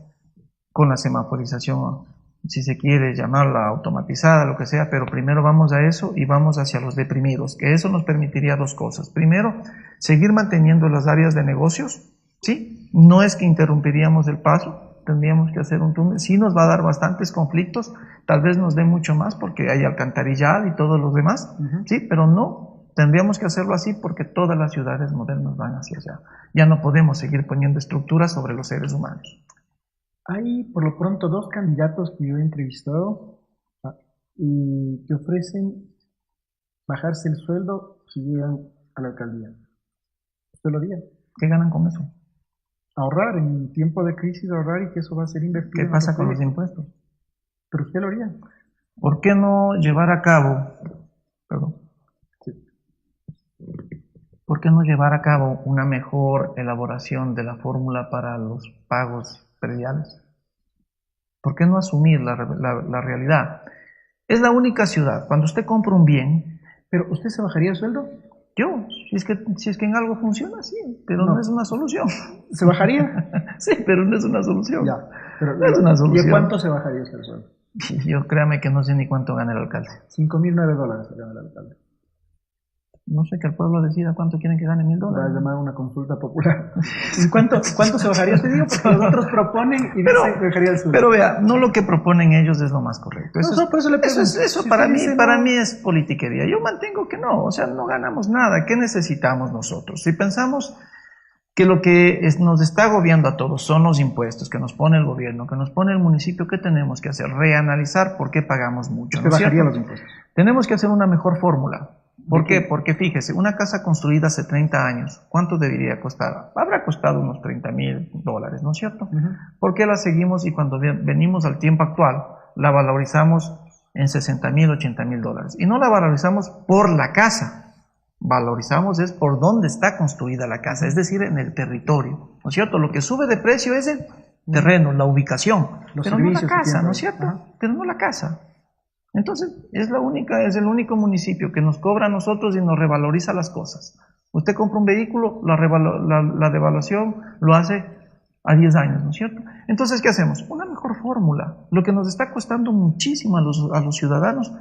con la semaforización, si se quiere llamarla automatizada, lo que sea, pero primero vamos a eso y vamos hacia los deprimidos, que eso nos permitiría 2 cosas. Primero, seguir manteniendo las áreas de negocios, ¿sí? No es que interrumpiríamos el paso, tendríamos que hacer un túnel, sí nos va a dar bastantes conflictos, tal vez nos dé mucho más porque hay alcantarillado y todos los demás, ¿sí? Pero no, tendríamos que hacerlo así porque todas las ciudades modernas van hacia allá. Ya no podemos seguir poniendo estructuras sobre los seres humanos.
Hay por lo pronto 2 candidatos que yo he entrevistado y que ofrecen bajarse el sueldo si llegan a la alcaldía. ¿Usted lo haría?
¿Qué ganan con eso?
Ahorrar, en tiempo de crisis ahorrar, y que eso va a ser invertido.
¿Qué pasa con los impuestos?
¿Pero usted lo haría?
¿Por qué no llevar a cabo, ¿por qué no llevar a cabo una mejor elaboración de la fórmula para los pagos prediales? ¿Por qué no asumir la realidad? Es la única ciudad. Cuando usted compra un bien,
¿Pero usted se bajaría el sueldo?
yo, si es que en algo funciona, sí, pero
No.
no es una solución.
¿Se bajaría?
Sí, pero no es una solución.
Ya. Pero,
No es una
¿y a
solución.
cuánto se bajaría usted el sueldo?
Yo créame que no sé ni cuánto gana el alcalde.
5.009 se gana el alcalde.
No sé, que el pueblo decida cuánto quieren que gane
Va a
$1.000.
llamar a una consulta popular. ¿Y cuánto se bajaría usted? Digo, porque los otros proponen y
Pero,
dice bajaría el sueldo.
pero vea, no lo que proponen ellos es lo más correcto. Eso,
No, por eso le pregunto.
eso
Si
para
usted
mí,
dice
para
no,
mí es politiquería. Yo mantengo que no, o sea, no ganamos nada. ¿Qué necesitamos nosotros? Si pensamos que lo que nos está agobiando a todos son los impuestos que nos pone el gobierno, que nos pone el municipio, ¿qué tenemos que hacer? Reanalizar por qué pagamos mucho,
usted
¿no es
bajaría
cierto?
los impuestos.
Tenemos que hacer una mejor fórmula. ¿Por
¿De
qué?
qué?
Porque fíjese, una casa construida hace 30 años, ¿cuánto debería costar? Habrá costado unos $30.000, ¿no es cierto? ¿Por qué la seguimos y cuando venimos al tiempo actual la valorizamos en $60.000, $80.000? Y no la valorizamos por la casa, valorizamos es por dónde está construida la casa, es decir, en el territorio, ¿no es cierto? Lo que sube de precio es el terreno, la ubicación,
Los
pero no la
servicios que
casa,
tienen
¿no es
ahí.
cierto?
Ajá.
Pero no la casa. Entonces, es el único municipio que nos cobra a nosotros y nos revaloriza las cosas. Usted compra un vehículo, la devaluación lo hace a 10 años, ¿no es cierto? Entonces, ¿qué hacemos? Una mejor fórmula. Lo que nos está costando muchísimo a los ciudadanos,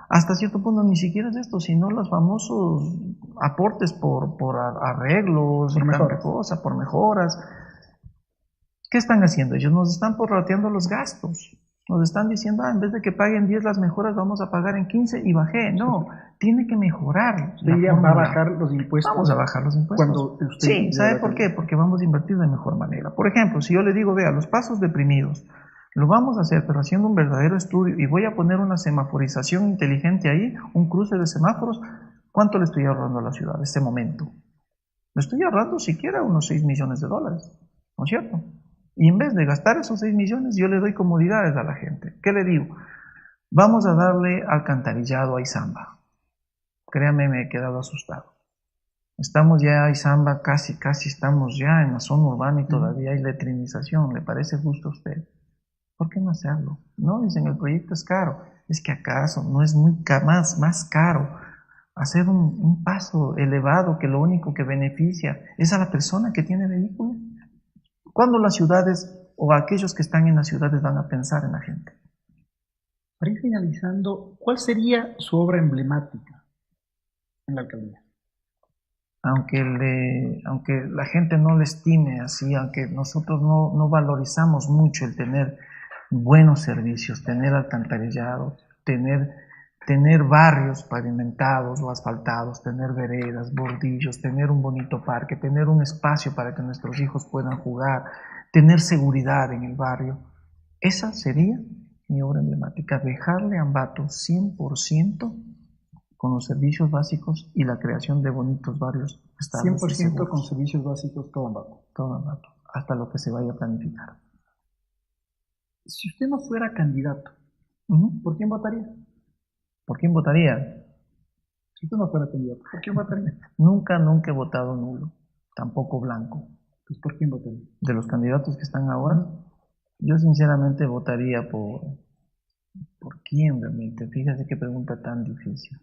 hasta cierto punto ni siquiera es esto, sino los famosos aportes por arreglos
Por
y tanta
mejoras.
cosa, por mejoras. ¿Qué están haciendo? Ellos nos están prorrateando los gastos. Nos están diciendo, en vez de que paguen 10 las mejoras, vamos a pagar en 15 y bajé. No, tiene que mejorar
Usted
la
diría, va a
fórmula.
bajar los impuestos.
Vamos a bajar los impuestos.
Cuando usted
Sí, ¿sabe
llegue a
por qué?
alcalde.
Porque vamos a invertir de mejor manera. Por ejemplo, si yo le digo, vea, los pasos deprimidos, lo vamos a hacer, pero haciendo un verdadero estudio y voy a poner una semaforización inteligente ahí, un cruce de semáforos, ¿cuánto le estoy ahorrando a la ciudad en este momento? Le estoy ahorrando siquiera unos $6 millones, ¿no es cierto? Y en vez de gastar esos 6 millones, yo le doy comodidades a la gente. ¿Qué le digo? Vamos a darle alcantarillado a Izamba. Créame, me he quedado asustado. Estamos ya a Izamba, casi estamos ya en la zona urbana y todavía hay letrinización. ¿Le parece justo a usted? ¿Por qué no hacerlo? No, dicen, el proyecto es caro. Es que acaso no es más caro hacer un paso elevado que lo único que beneficia es a la persona que tiene vehículo. ¿Cuándo las ciudades o aquellos que están en las ciudades van a pensar en la gente?
Para ir finalizando, ¿cuál sería su obra emblemática en la alcaldía?
Aunque la gente no le estime así, aunque nosotros no valorizamos mucho el tener buenos servicios, tener alcantarillado, tener barrios pavimentados o asfaltados, tener veredas, bordillos, tener un bonito parque, tener un espacio para que nuestros hijos puedan jugar, tener seguridad en el barrio. Esa sería mi obra emblemática, dejarle a Ambato 100% con los servicios básicos y la creación de bonitos barrios estables.
100% con servicios básicos, todo Ambato.
Todo Ambato, hasta lo que se vaya a planificar.
Si usted no fuera candidato, ¿por quién votaría?
¿Por quién votaría?
Si usted no fuera candidato, ¿por quién votaría?
Nunca he votado nulo, tampoco blanco.
Pues ¿por quién votaría?
De los candidatos que están ahora, yo sinceramente votaría ¿por quién realmente? Fíjate qué pregunta tan difícil.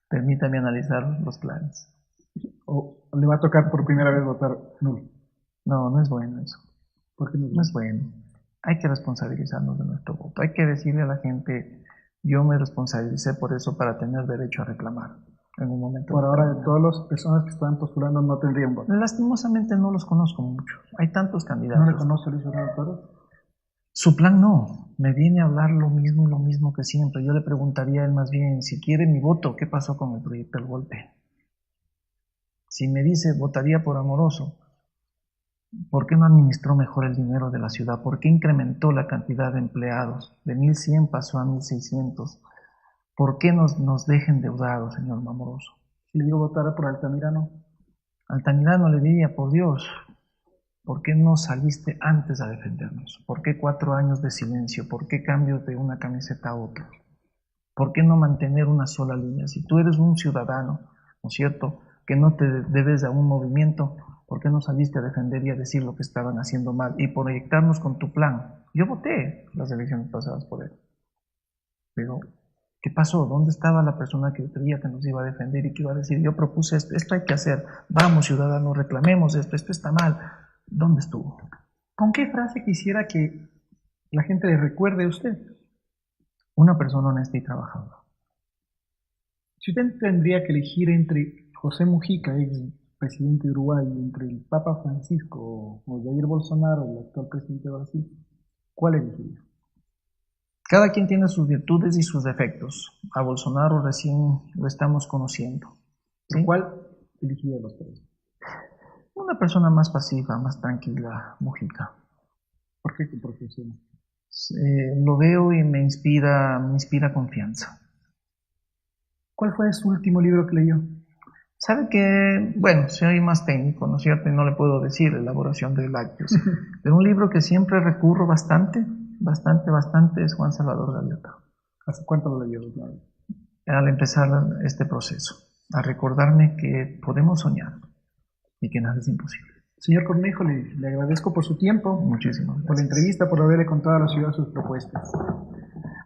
Permítame analizar los planes.
¿O le va a tocar por primera vez votar nulo?
No, no es bueno eso.
¿Por qué no?
No es bueno. Hay que responsabilizarnos de nuestro voto. Hay que decirle a la gente, yo me responsabilicé por eso para tener derecho a reclamar en un momento.
Por ahora, de todas las personas que están postulando no tendrían voto.
Lastimosamente no los conozco mucho. Hay tantos candidatos.
¿No le conoce a Luis Fernando Torres?
Su plan no. Me viene a hablar lo mismo que siempre. Yo le preguntaría a él más bien, si quiere mi voto, ¿qué pasó con el proyecto del golpe? Si me dice, votaría por Amoroso, ¿por qué no administró mejor el dinero de la ciudad? ¿Por qué incrementó la cantidad de empleados? De 1.100 pasó a 1.600. ¿Por qué nos deja endeudados, señor Amoroso?
Si le digo votar por Altamirano.
Altamirano le diría, por Dios, ¿por qué no saliste antes a defendernos? ¿Por qué 4 años de silencio? ¿Por qué cambios de una camiseta a otra? ¿Por qué no mantener una sola línea? Si tú eres un ciudadano, ¿no es cierto?, que no te debes a un movimiento, ¿por qué no saliste a defender y a decir lo que estaban haciendo mal y proyectarnos con tu plan? Yo voté las elecciones pasadas por él. Pero, ¿qué pasó? ¿Dónde estaba la persona que creía que nos iba a defender y que iba a decir, yo propuse esto hay que hacer, vamos ciudadanos, reclamemos esto está mal? ¿Dónde estuvo?
¿Con qué frase quisiera que la gente le recuerde a usted?
Una persona honesta y trabajadora.
Si usted tendría que elegir entre José Mujica, ex presidente de Uruguay, entre el Papa Francisco o Jair Bolsonaro, el actual presidente de Brasil, ¿cuál elegiría?
Cada quien tiene sus virtudes y sus defectos. A Bolsonaro recién lo estamos conociendo. ¿Sí?
¿Cuál elegiría de los tres?
Una persona más pasiva, más tranquila, Mujica.
¿Por qué? ¿Por qué?
Lo veo y me inspira confianza.
¿Cuál fue su último libro que leyó?
Sabe que, bueno, soy más técnico, ¿no es cierto? Y no le puedo decir elaboración de lácteos. Pero un libro que siempre recurro bastante es Juan Salvador Gaviota.
¿Hace cuánto lo leyó?
Al empezar este proceso, a recordarme que podemos soñar y que nada es imposible.
Señor Cornejo, le agradezco por su tiempo.
Muchísimas gracias.
Por la entrevista, por haberle contado a la ciudad sus propuestas.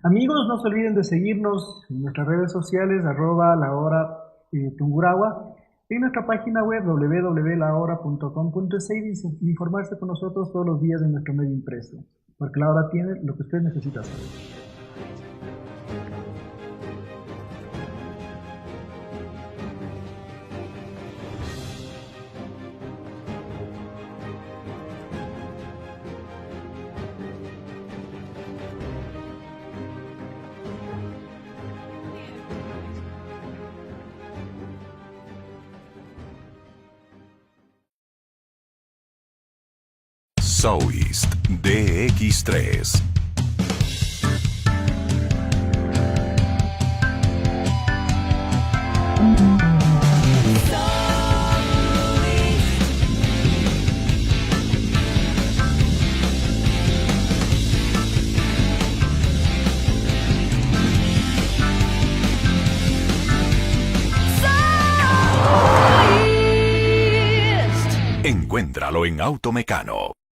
Amigos, no se olviden de seguirnos en nuestras redes sociales, @lahora_tungurahua, en nuestra página web www.lahora.com.es y informarse con nosotros todos los días en nuestro medio impreso, porque La Hora tiene lo que usted necesita saber.
Southeast DX3. Encuéntralo en Automecano.